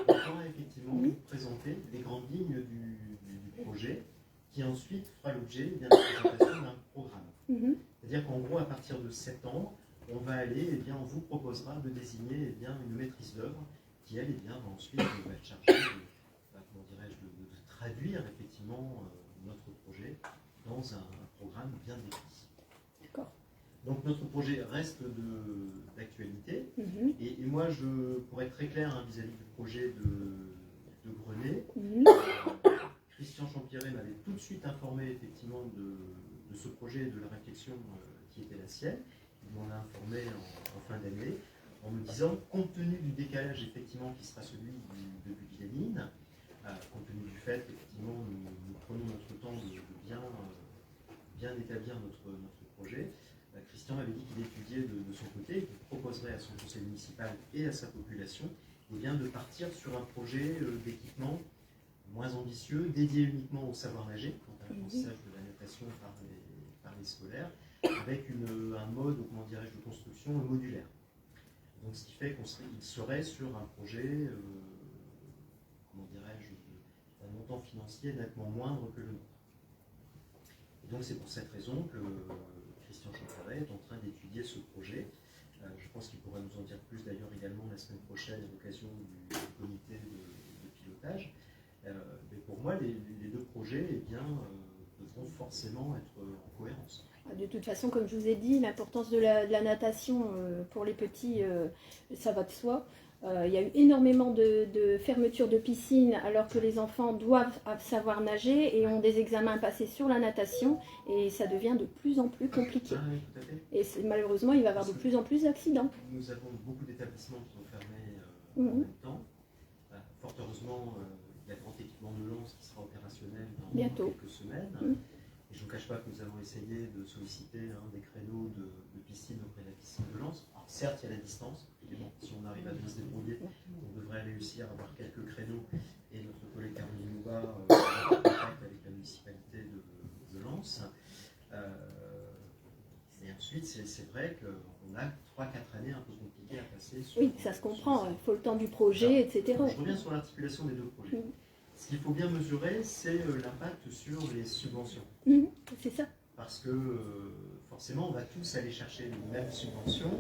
on va effectivement vous présenter les grandes lignes du projet qui ensuite fera l'objet de la présentation d'un programme. Mhm. C'est-à-dire qu'en gros, à partir de septembre, on va aller, on vous proposera de désigner une maîtrise d'œuvre qui, elle, va ensuite va être chargée de traduire effectivement notre projet dans un programme bien défini. D'accord. Donc notre projet reste d'actualité. Mhm. Et moi, pour être très clair vis-à-vis du projet de Grenay, Mhm. Christian Champierret m'avait tout de suite informé effectivement de ce projet et de la réflexion qui était la sienne. Il m'en a informé en fin d'année en me disant, compte tenu du décalage effectivement qui sera celui de Budget-Mines, compte tenu du fait qu'effectivement nous prenons notre temps de bien établir notre projet, Christian m'avait dit qu'il étudiait de son côté, qu'il proposerait à son conseil municipal et à sa population de partir sur un projet d'équipement moins ambitieux, dédié uniquement au savoir nager, quant à l'apprentissage de la natation par les scolaires, avec un mode, de construction modulaire. Donc ce qui fait qu'il serait sur un projet, d'un montant financier nettement moindre que le nôtre. Et donc c'est pour cette raison que Christian Champierret est en train d'étudier ce projet. Je pense qu'il pourra nous en dire plus d'ailleurs également la semaine prochaine à l'occasion du comité de pilotage. Mais pour moi, les deux projets devront forcément être en cohérence. De toute façon, comme je vous ai dit, l'importance de la natation pour les petits, ça va de soi. Il y a eu énormément de fermetures de piscines alors que les enfants doivent savoir nager et ont des examens à passer sur la natation et ça devient de plus en plus compliqué. Ah oui, tout à fait. Et malheureusement, il va y avoir de plus en plus d'accidents. Nous avons beaucoup d'établissements qui sont fermés en même temps. Fort heureusement, il y a le grand équipement de Lens qui sera opérationnel dans bientôt. Quelques semaines. Et je ne vous cache pas que nous avons essayé de solliciter des créneaux de piscine auprès de la piscine de Lens. Alors certes, il y a la distance. Évidemment, si on arrive à bien se débrouiller, on devrait réussir à avoir quelques créneaux. Et notre collègue Caroline Louba est en contact avec la municipalité de Lens. Et ensuite, c'est vrai qu'on a 3-4 années un peu compliquées à passer. Oui, ça se comprend. Il faut le temps du projet, etc. Je reviens sur l'articulation des deux projets. Ce qu'il faut bien mesurer, c'est l'impact sur les subventions. C'est ça. Parce que forcément, on va tous aller chercher les mêmes subventions,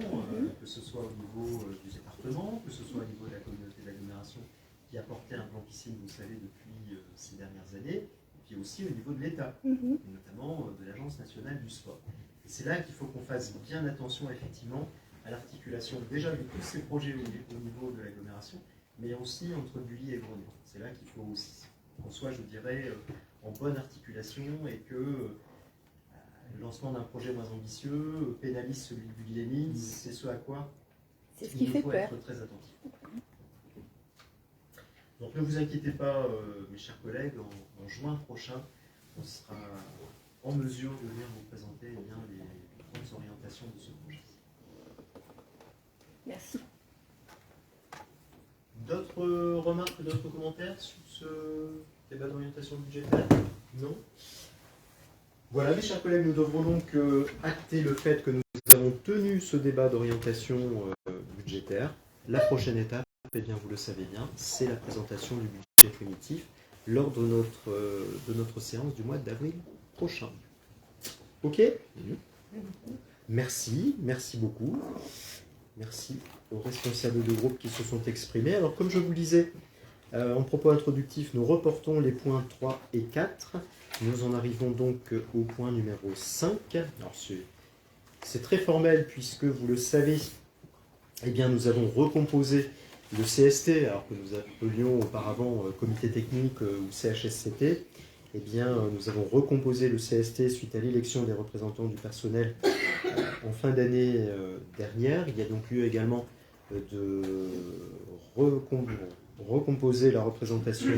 que ce soit au niveau du département, que ce soit au niveau de la communauté d'agglomération qui a porté un plan piscine, vous savez, depuis ces dernières années, et puis aussi au niveau de l'État, et notamment de l'Agence nationale du sport. Et c'est là qu'il faut qu'on fasse bien attention, effectivement, à l'articulation déjà de tous ces projets au niveau de l'agglomération, mais aussi entre Bully et Grenay. C'est là qu'il faut aussi qu'on soit, je dirais, en bonne articulation et que le lancement d'un projet moins ambitieux pénalise celui de Bully-les-Mines. C'est ce à quoi C'est ce qui fait faut peur. être très attentif. Donc ne vous inquiétez pas, mes chers collègues, en juin prochain, on sera en mesure de venir vous présenter les grandes orientations de ce projet. Merci. D'autres remarques, d'autres commentaires sur ce débat d'orientation budgétaire? Non? Voilà, mes chers collègues, nous devrons donc acter le fait que nous avons tenu ce débat d'orientation budgétaire. La prochaine étape, eh bien, vous le savez bien, c'est la présentation du budget définitif lors de notre séance du mois d'avril prochain. Ok? Merci beaucoup. Merci aux responsables de groupe qui se sont exprimés. Alors, comme je vous le disais, En propos introductif, nous reportons les points 3 et 4. Nous en arrivons donc au point numéro 5. Alors, c'est très formel puisque, vous le savez, eh bien, nous avons recomposé le CST, alors que nous appelions auparavant comité technique ou CHSCT. Eh bien, nous avons recomposé le CST suite à l'élection des représentants du personnel en fin d'année dernière. Il y a donc lieu également de recomposer la représentation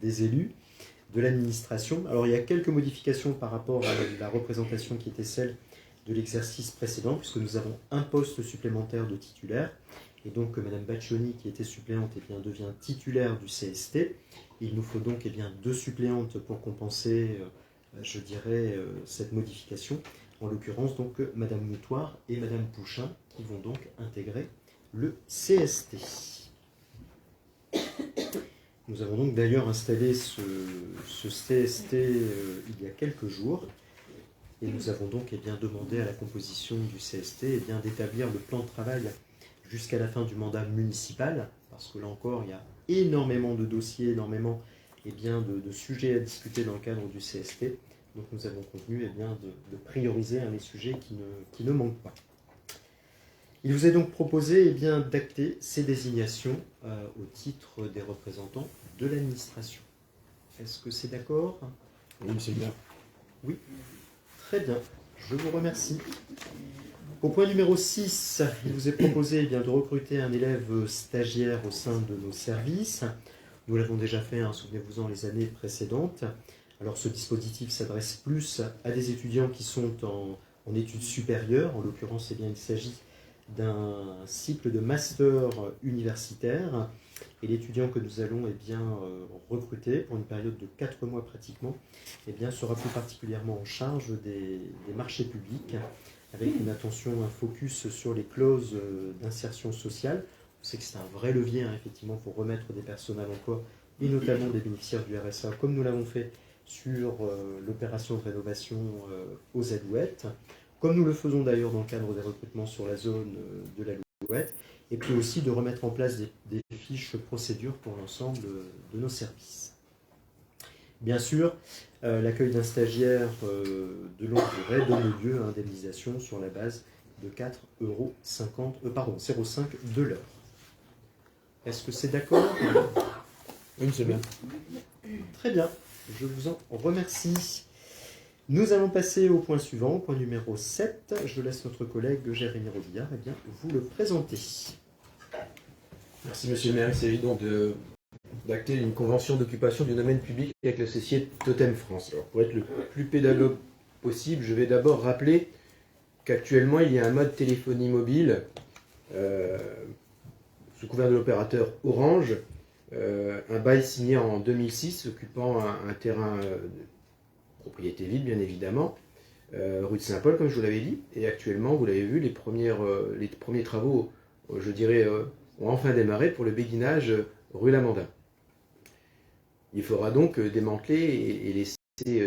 des élus, de l'administration. Alors, il y a quelques modifications par rapport à la représentation qui était celle de l'exercice précédent, puisque nous avons un poste supplémentaire de titulaire. Et donc, Mme Baccioni, qui était suppléante, eh bien, devient titulaire du CST. Il nous faut donc, eh bien, 2 suppléantes pour compenser, je dirais, cette modification. En l'occurrence, donc, Mme Moutoir et Mme Pouchin, qui vont donc intégrer le CST. Nous avons donc d'ailleurs installé ce CST il y a quelques jours. Et nous avons donc demandé à la composition du CST d'établir le plan de travail jusqu'à la fin du mandat municipal, parce que là encore, il y a énormément de dossiers, énormément de sujets à discuter dans le cadre du CST. Donc nous avons convenu de prioriser les sujets qui ne manquent pas. Il vous est donc proposé d'acter ces désignations au titre des représentants de l'administration. Est-ce que c'est d'accord? Oui, monsieur le maire. Oui. Très bien, je vous remercie. Au point numéro 6, il vous est proposé de recruter un élève stagiaire au sein de nos services. Nous l'avons déjà fait, souvenez-vous-en, les années précédentes. Alors ce dispositif s'adresse plus à des étudiants qui sont en études supérieures. En l'occurrence, il s'agit d'un cycle de master universitaire. Et l'étudiant que nous allons recruter pour une période de 4 mois pratiquement sera plus particulièrement en charge des marchés publics, avec une attention, un focus sur les clauses d'insertion sociale. On sait que c'est un vrai levier effectivement pour remettre des personnes à l'emploi et notamment des bénéficiaires du RSA, comme nous l'avons fait sur l'opération de rénovation aux Alouettes, comme nous le faisons d'ailleurs dans le cadre des recrutements sur la zone de l'Alouette, et puis aussi de remettre en place des fiches procédures pour l'ensemble de nos services. Bien sûr, l'accueil d'un stagiaire de longue durée donne lieu à indemnisation sur la base de 0,5 de l'heure. Est-ce que c'est d'accord? Oui, monsieur le maire. Très bien, je vous en remercie. Nous allons passer au point suivant, au point numéro 7. Je laisse notre collègue Jérémy Robillard vous le présenter. Merci, monsieur le maire. Il s'agit donc d'acter une convention d'occupation du domaine public avec la société Totem France. Alors, pour être le plus pédagogue possible, je vais d'abord rappeler qu'actuellement, il y a un mode téléphonie mobile sous couvert de l'opérateur Orange, un bail signé en 2006 occupant un terrain propriété vide, bien évidemment, rue de Saint-Paul, comme je vous l'avais dit. Et actuellement, vous l'avez vu, les premiers travaux, je dirais, ont enfin démarré pour le béguinage rue Lamandin. Il faudra donc démanteler et laisser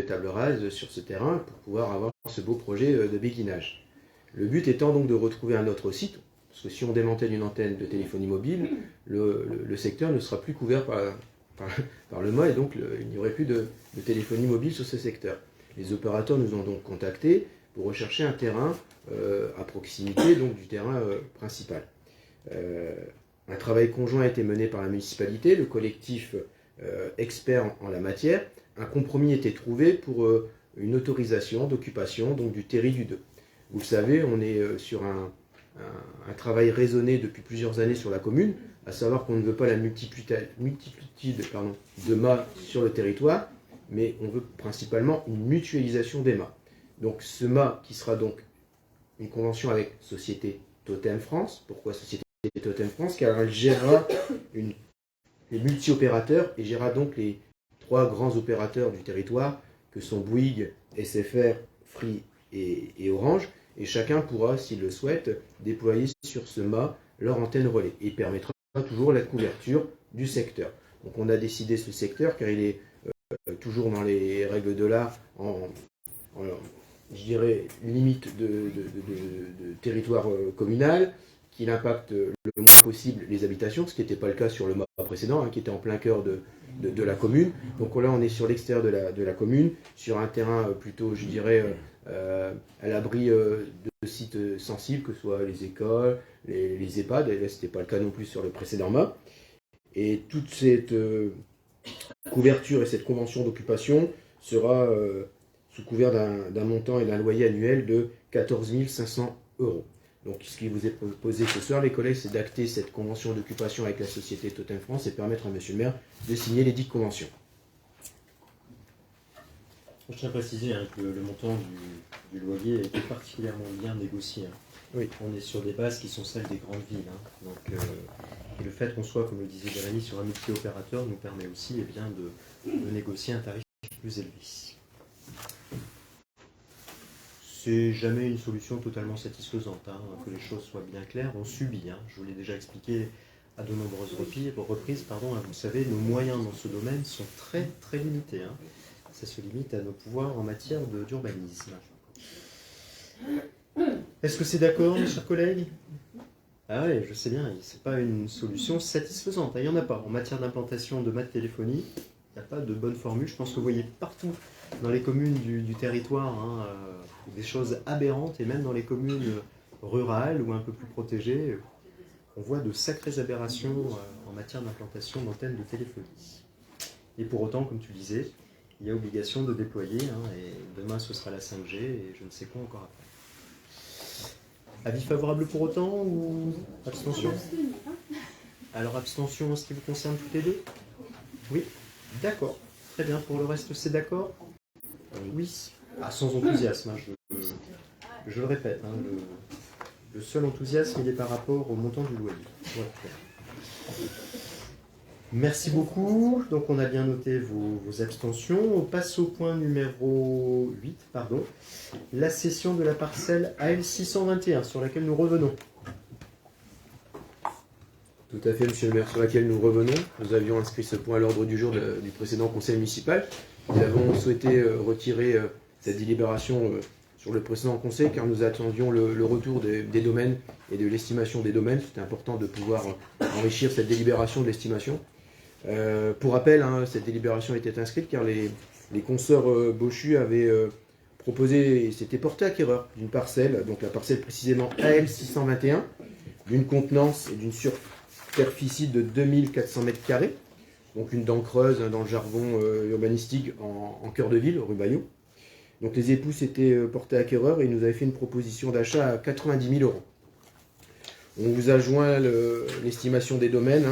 table rase sur ce terrain pour pouvoir avoir ce beau projet de béguinage. Le but étant donc de retrouver un autre site, parce que si on démantèle une antenne de téléphonie mobile, le secteur ne sera plus couvert par le mât et donc il n'y aurait plus de téléphonie mobile sur ce secteur. Les opérateurs nous ont donc contactés pour rechercher un terrain à proximité donc, du terrain principal. Un travail conjoint a été mené par la municipalité, le collectif expert en la matière. Un compromis a été trouvé pour une autorisation d'occupation donc du terri du 2. Vous le savez, on est sur un travail raisonné depuis plusieurs années sur la commune, à savoir qu'on ne veut pas la multitude de mâts sur le territoire, mais on veut principalement une mutualisation des mâts. Donc ce mât qui sera donc une convention avec Société Totem France. Pourquoi Société Totem France? Car elle gérera les multi-opérateurs et gérera donc les 3 grands opérateurs du territoire que sont Bouygues, SFR, Free et Orange. Et chacun pourra, s'il le souhaite, déployer sur ce mât leur antenne relais. Et permettra toujours la couverture du secteur. Donc on a décidé ce secteur car il est toujours dans les règles de l'art je dirais, limite de territoire communal, qu'il impacte le moins possible les habitations, ce qui n'était pas le cas sur le mât précédent, qui était en plein cœur de la commune. Donc là, on est sur l'extérieur de la commune, sur un terrain plutôt, je dirais, à l'abri de sites sensibles, que ce soit les écoles, les EHPAD, et là, ce n'était pas le cas non plus sur le précédent mât. Et toute cette couverture et cette convention d'occupation sera sous couvert d'un montant et d'un loyer annuel de 14 500 €. Donc ce qui vous est proposé ce soir, les collègues, c'est d'acter cette convention d'occupation avec la société Totem France et permettre à Monsieur le maire de signer les dites conventions. Je tiens à préciser que le montant du loyer a été particulièrement bien négocié. Oui. On est sur des bases qui sont celles des grandes villes. Donc, et le fait qu'on soit, comme le disait Jérémy, sur un multi-opérateur nous permet aussi de négocier un tarif plus élevé. C'est jamais une solution totalement satisfaisante, que les choses soient bien claires. On subit, je vous l'ai déjà expliqué à de nombreuses reprises. Vous savez, nos moyens dans ce domaine sont très très limités. Ça se limite à nos pouvoirs en matière d'urbanisme. Est-ce que c'est d'accord, mes chers collègues? Ah oui, je sais bien, c'est pas une solution satisfaisante. Il n'y en a pas. En matière d'implantation de mâts téléphoniques, il n'y a pas de bonne formule. Je pense que vous voyez partout dans les communes du territoire des choses aberrantes, et même dans les communes rurales ou un peu plus protégées, on voit de sacrées aberrations en matière d'implantation d'antennes de téléphonie. Et pour autant, comme tu disais, il y a obligation de déployer, et demain ce sera la 5G, et je ne sais quoi encore après. Avis favorable pour autant, ou abstention? Alors abstention en ce qui vous concerne toutes les deux? Oui, d'accord. Très bien, pour le reste c'est d'accord? Oui. Sans enthousiasme, je le répète, le seul enthousiasme il est par rapport au montant du loyer. Voilà. Merci beaucoup. Donc on a bien noté vos abstentions. On passe au point numéro 8, la cession de la parcelle AL 621 sur laquelle nous revenons. Tout à fait, monsieur le maire, sur laquelle nous revenons. Nous avions inscrit ce point à l'ordre du jour du précédent conseil municipal. Nous avons souhaité retirer cette délibération sur le précédent conseil car nous attendions le retour des domaines et de l'estimation des domaines. C'était important de pouvoir enrichir cette délibération de l'estimation. Pour rappel, cette délibération était inscrite car les consoeurs Bochu avaient proposé et s'étaient portés acquéreurs d'une parcelle, donc la parcelle précisément AL 621, d'une contenance et d'une superficie de 2400 m², donc une dent creuse dans le jargon urbanistique en cœur de ville, rue Baillot. Donc les époux s'étaient portés acquéreurs et ils nous avaient fait une proposition d'achat à 90 000 €. On vous a joint l'estimation des domaines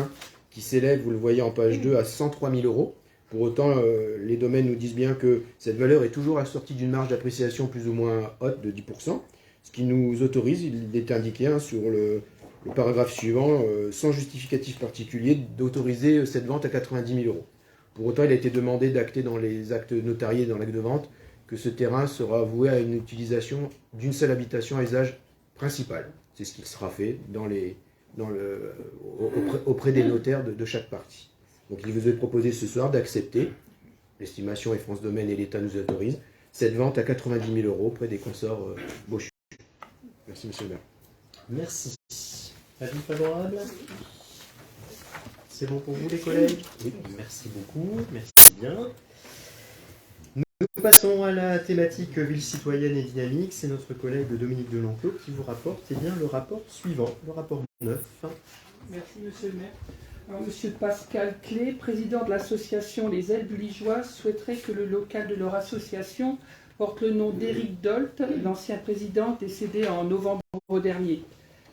qui s'élève, vous le voyez en page 2, à 103 000 €. Pour autant, les domaines nous disent bien que cette valeur est toujours assortie d'une marge d'appréciation plus ou moins haute de 10%, ce qui nous autorise, il est indiqué sur le paragraphe suivant, sans justificatif particulier, d'autoriser cette vente à 90 000 €. Pour autant, il a été demandé d'acter dans les actes notariés, dans l'acte de vente, que ce terrain sera voué à une utilisation d'une seule habitation à usage principal. C'est ce qui sera fait auprès des notaires de chaque partie. Donc il vous est proposé ce soir d'accepter, l'estimation et France Domaine et l'État nous autorisent, cette vente à 90 000 € auprès des consorts Bochu. Merci monsieur le maire. Merci. Avis favorable? C'est bon pour vous les collègues? Oui. Merci beaucoup, merci bien. Nous passons à la thématique ville citoyenne et dynamique. C'est notre collègue Dominique Delanclos qui vous rapporte le rapport suivant, le rapport 9. Merci monsieur le maire. Alors, monsieur Pascal Clé, président de l'association Les Ailes Buligeoises, souhaiterait que le local de leur association porte le nom d'Éric Dolt, l'ancien président décédé en novembre dernier.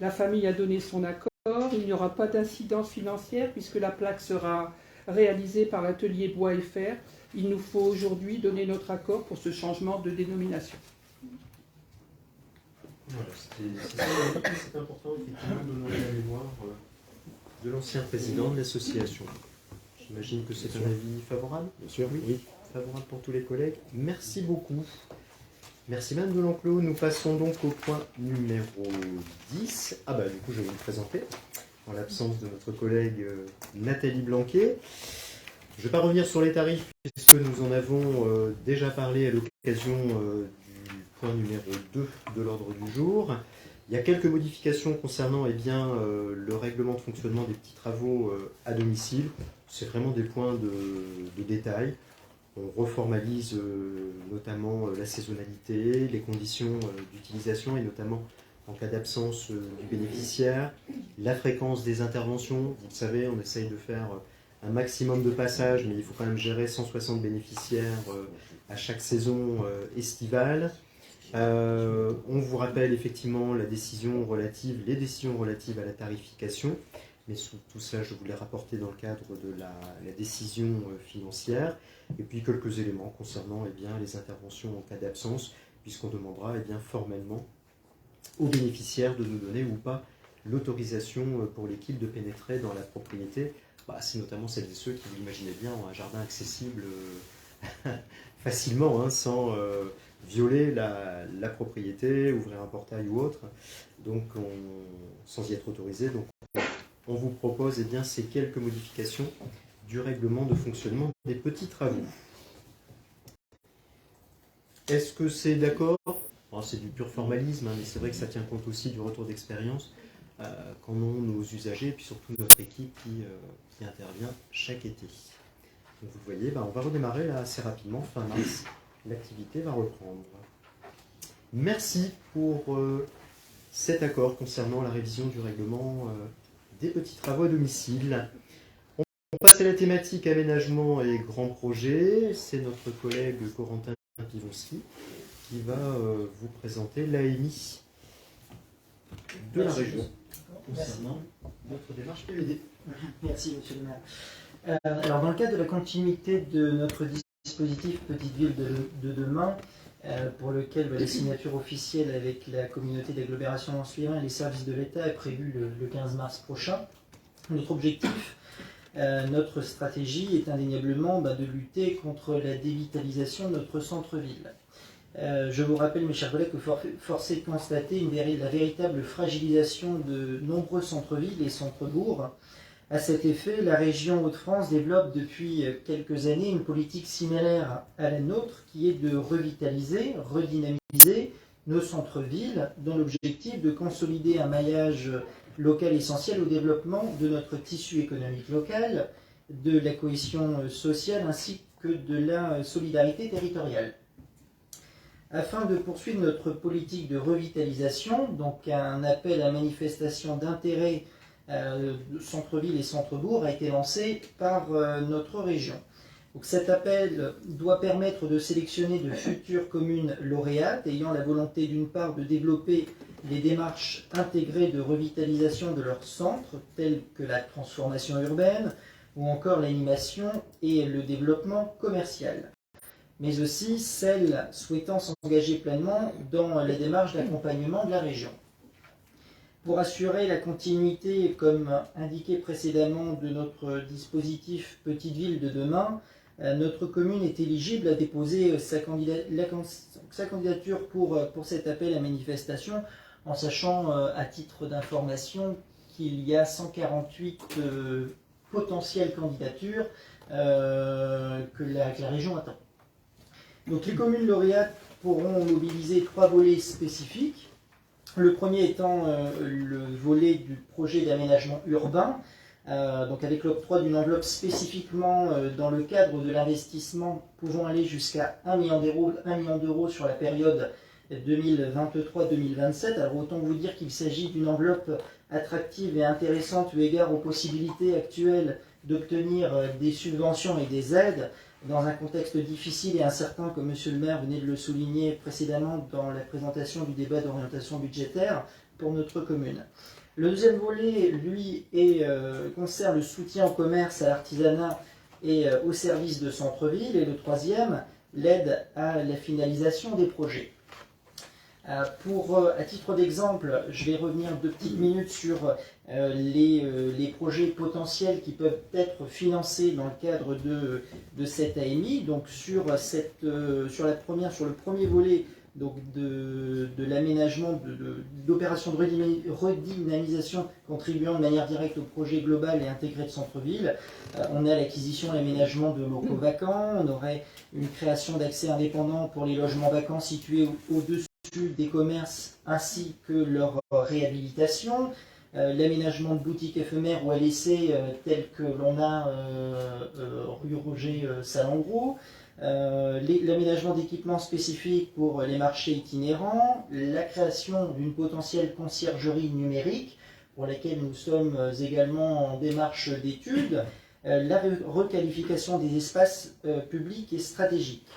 La famille a donné son accord. Il n'y aura pas d'incidence financière puisque la plaque sera réalisée par l'atelier Bois et Fer. Il nous faut aujourd'hui donner notre accord pour ce changement de dénomination. Voilà, c'est important effectivement d'honorer la mémoire de l'ancien président de l'association. J'imagine que c'est un avis favorable? Bien sûr, oui. Favorable pour tous les collègues. Merci beaucoup. Merci Madame Delanclos. Nous passons donc au point numéro 10. Du coup je vais vous présenter, en l'absence de notre collègue Nathalie Blanquet. Je ne vais pas revenir sur les tarifs puisque nous en avons déjà parlé à l'occasion du point numéro 2 de l'ordre du jour. Il y a quelques modifications concernant le règlement de fonctionnement des petits travaux à domicile. C'est vraiment des points de détail. On reformalise notamment la saisonnalité, les conditions d'utilisation et notamment en cas d'absence du bénéficiaire, la fréquence des interventions. Vous le savez, on essaye de faire un maximum de passages, mais il faut quand même gérer 160 bénéficiaires à chaque saison estivale. On vous rappelle effectivement les décisions relatives à la tarification, mais tout ça je vous l'ai rapporté dans le cadre de la décision financière, et puis quelques éléments concernant les interventions en cas d'absence, puisqu'on demandera formellement aux bénéficiaires de nous donner ou pas l'autorisation pour l'équipe de pénétrer dans la propriété. C'est notamment celles et ceux qui, vous l'imaginez bien, ont un jardin accessible facilement, sans violer la propriété, ouvrir un portail ou autre, donc sans y être autorisé. Donc on vous propose ces quelques modifications du règlement de fonctionnement des petits travaux. Est-ce que c'est d'accord ? C'est du pur formalisme, mais c'est vrai que ça tient compte aussi du retour d'expérience qu'en ont nos usagers, et puis surtout notre équipe qui intervient chaque été. Donc vous le voyez, on va redémarrer là assez rapidement, fin mars, l'activité va reprendre. Merci pour cet accord concernant la révision du règlement des petits travaux à domicile. On passe à la thématique aménagement et grands projets. C'est notre collègue Corentin Pivonski qui va vous présenter l'AMI de la région concernant notre démarche PVD. Merci, monsieur le maire. Alors, dans le cadre de la continuité de notre dispositif Petite Ville de demain, pour lequel la signature officielle avec la communauté d'agglomération Lens-Liévin et les services de l'État est prévue le 15 mars prochain, notre objectif, notre stratégie est indéniablement de lutter contre la dévitalisation de notre centre-ville. Je vous rappelle, mes chers collègues, que force est de constater la véritable fragilisation de nombreux centres-villes et centres-bourgs. À cet effet, la région Hauts-de-France développe depuis quelques années une politique similaire à la nôtre qui est de revitaliser, redynamiser nos centres-villes dans l'objectif de consolider un maillage local essentiel au développement de notre tissu économique local, de la cohésion sociale ainsi que de la solidarité territoriale. Afin de poursuivre notre politique de revitalisation, donc un appel à manifestation d'intérêt centre-ville et centre-bourg a été lancé par notre région. Donc cet appel doit permettre de sélectionner de futures communes lauréates ayant la volonté d'une part de développer les démarches intégrées de revitalisation de leur centre, telles que la transformation urbaine ou encore l'animation et le développement commercial, mais aussi celles souhaitant s'engager pleinement dans la démarche d'accompagnement de la région. Pour assurer la continuité, comme indiqué précédemment, de notre dispositif Petite Ville de demain, notre commune est éligible à déposer sa candidature pour cet appel à manifestation, en sachant à titre d'information qu'il y a 148 potentielles candidatures que la région attend. Donc les communes lauréates pourront mobiliser 3 volets spécifiques. Le premier étant le volet du projet d'aménagement urbain, donc avec l'octroi d'une enveloppe spécifiquement dans le cadre de l'investissement pouvant aller jusqu'à 1 million d'euros sur la période 2023-2027. Alors autant vous dire qu'il s'agit d'une enveloppe attractive et intéressante eu égard aux possibilités actuelles d'obtenir des subventions et des aides dans un contexte difficile et incertain, comme Monsieur le maire venait de le souligner précédemment dans la présentation du débat d'orientation budgétaire pour notre commune. Le deuxième volet, lui, concerne le soutien au commerce, à l'artisanat et aux services de centre-ville. Et le troisième, l'aide à la finalisation des projets. À titre d'exemple, je vais revenir 2 petites minutes sur les projets potentiels qui peuvent être financés dans le cadre de cette AMI. Donc sur le premier volet donc de l'aménagement d'opérations de redynamisation contribuant de manière directe au projet global et intégré de centre-ville, on a l'acquisition et l'aménagement de locaux vacants, on aurait une création d'accès indépendant pour les logements vacants situés au-dessus des commerces ainsi que leur réhabilitation, l'aménagement de boutiques éphémères ou à l'essai telles que l'on a rue Roger Salengro, l'aménagement d'équipements spécifiques pour les marchés itinérants, la création d'une potentielle conciergerie numérique pour laquelle nous sommes également en démarche d'études, la requalification des espaces publics et stratégiques.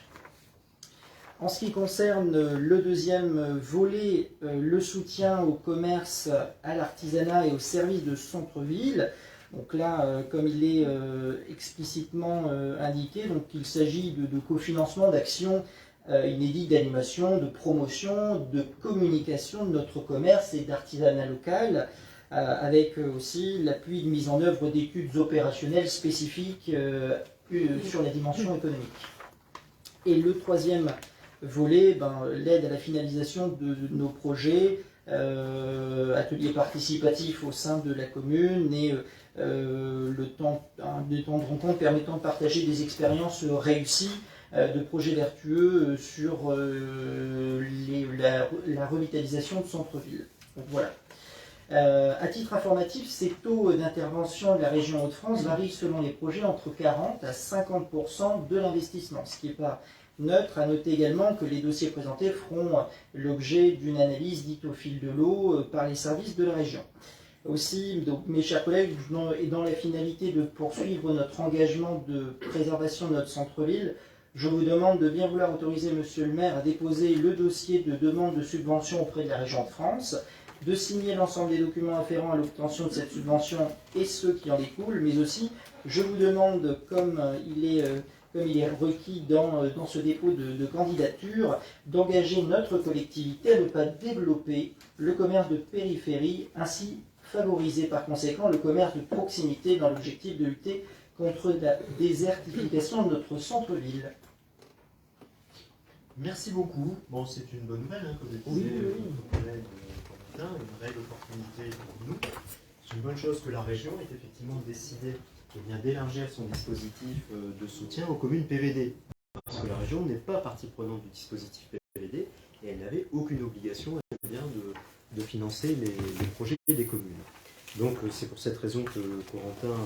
En ce qui concerne le deuxième volet, le soutien au commerce, à l'artisanat et aux services de centre-ville. Donc là, comme il est explicitement indiqué, donc il s'agit de cofinancement d'actions inédites d'animation, de promotion, de communication de notre commerce et d'artisanat local, avec aussi l'appui de mise en œuvre d'études opérationnelles spécifiques sur la dimension économique. Et le troisième volet, l'aide à la finalisation de nos projets, ateliers participatifs au sein de la commune et le temps de rencontre permettant de partager des expériences réussies de projets vertueux sur la revitalisation de centre-ville. Donc voilà. À titre informatif, ces taux d'intervention de la région Hauts-de-France varient selon les projets entre 40 à 50% de l'investissement, ce qui n'est pas neutre. À noter également que les dossiers présentés feront l'objet d'une analyse dite au fil de l'eau par les services de la région. Aussi, donc, mes chers collègues, et dans la finalité de poursuivre notre engagement de préservation de notre centre-ville, je vous demande de bien vouloir autoriser Monsieur le maire à déposer le dossier de demande de subvention auprès de la région de France, de signer l'ensemble des documents afférents à l'obtention de cette subvention et ceux qui en découlent, mais aussi, je vous demande, comme il est requis dans ce dépôt de candidature, d'engager notre collectivité à ne pas développer le commerce de périphérie, ainsi favoriser par conséquent le commerce de proximité dans l'objectif de lutter contre la désertification de notre centre-ville. Merci beaucoup. Bon, c'est une bonne nouvelle, hein, comme le disait notre collègue Corentin, une réelle opportunité pour nous. C'est une bonne chose que la région ait effectivement décidé d'élargir son dispositif de soutien aux communes PVD. Parce que la région n'est pas partie prenante du dispositif PVD et elle n'avait aucune obligation de financer les projets des communes. Donc c'est pour cette raison que Corentin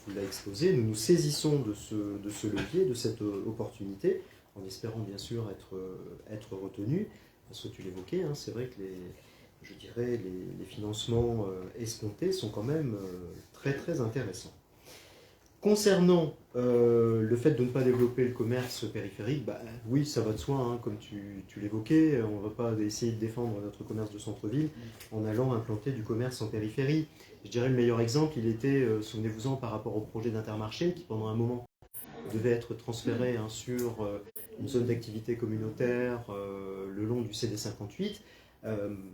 vous l'a exposé. Nous nous saisissons de ce levier, de cette opportunité, en espérant bien sûr être retenu. Parce que tu l'évoquais, hein, c'est vrai que les financements escomptés sont quand même très très intéressants. Concernant le fait de ne pas développer le commerce périphérique, oui, ça va de soi, hein, comme tu l'évoquais, on ne va pas essayer de défendre notre commerce de centre-ville en allant implanter du commerce en périphérie. Je dirais le meilleur exemple, il était, souvenez-vous-en, par rapport au projet d'Intermarché, qui pendant un moment devait être transféré sur une zone d'activité communautaire le long du CD58.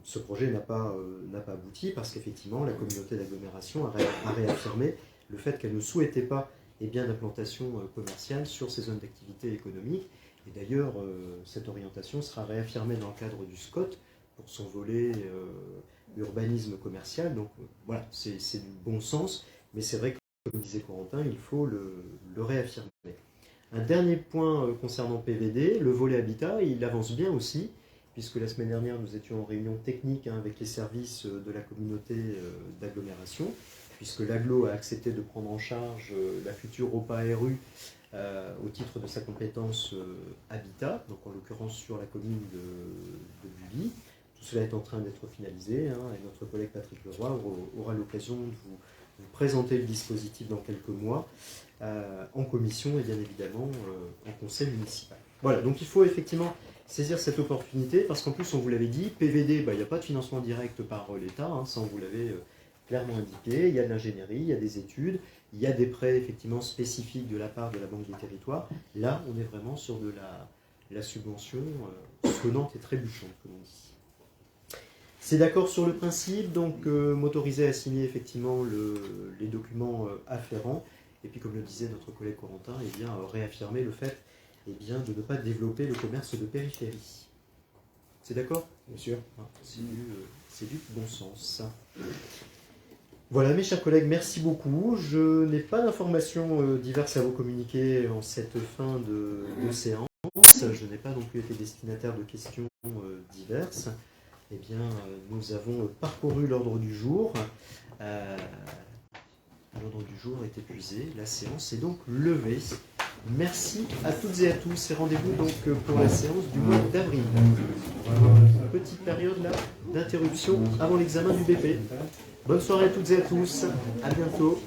Ce projet n'a pas abouti parce qu'effectivement la communauté d'agglomération a réaffirmé le fait qu'elle ne souhaitait pas d'implantation commerciale sur ces zones d'activité économique. Et d'ailleurs, cette orientation sera réaffirmée dans le cadre du SCOT pour son volet urbanisme commercial. Donc voilà, c'est du bon sens, mais c'est vrai que, comme disait Corentin, il faut le réaffirmer. Un dernier point concernant PVD, le volet habitat, il avance bien aussi, puisque la semaine dernière, nous étions en réunion technique avec les services de la communauté d'agglomération, puisque l'AGLO a accepté de prendre en charge la future OPA-RU au titre de sa compétence habitat, donc en l'occurrence sur la commune de Bully. Tout cela est en train d'être finalisé, et notre collègue Patrick Leroy aura l'occasion de vous présenter le dispositif dans quelques mois en commission et bien évidemment en conseil municipal. Voilà, donc il faut effectivement saisir cette opportunité, parce qu'en plus, on vous l'avait dit, PVD, il n'y a pas de financement direct par l'État, ça on vous l'avait clairement indiqué, il y a de l'ingénierie, il y a des études, il y a des prêts effectivement spécifiques de la part de la Banque des Territoires. Là, on est vraiment sur de la subvention sonnante et trébuchante, comme on dit. C'est d'accord sur le principe, donc m'autoriser à signer effectivement les documents afférents, et puis comme le disait notre collègue Corentin, réaffirmer le fait de ne pas développer le commerce de périphérie. C'est d'accord? Bien sûr. C'est du bon sens. Voilà, mes chers collègues, merci beaucoup. Je n'ai pas d'informations diverses à vous communiquer en cette fin de séance. Je n'ai pas non plus été destinataire de questions diverses. Eh bien, nous avons parcouru l'ordre du jour. L'ordre du jour est épuisé. La séance est donc levée. Merci à toutes et à tous et rendez-vous donc pour la séance du mois d'avril. On va avoir une petite période là d'interruption avant l'examen du BP. Bonne soirée à toutes et à tous. À bientôt.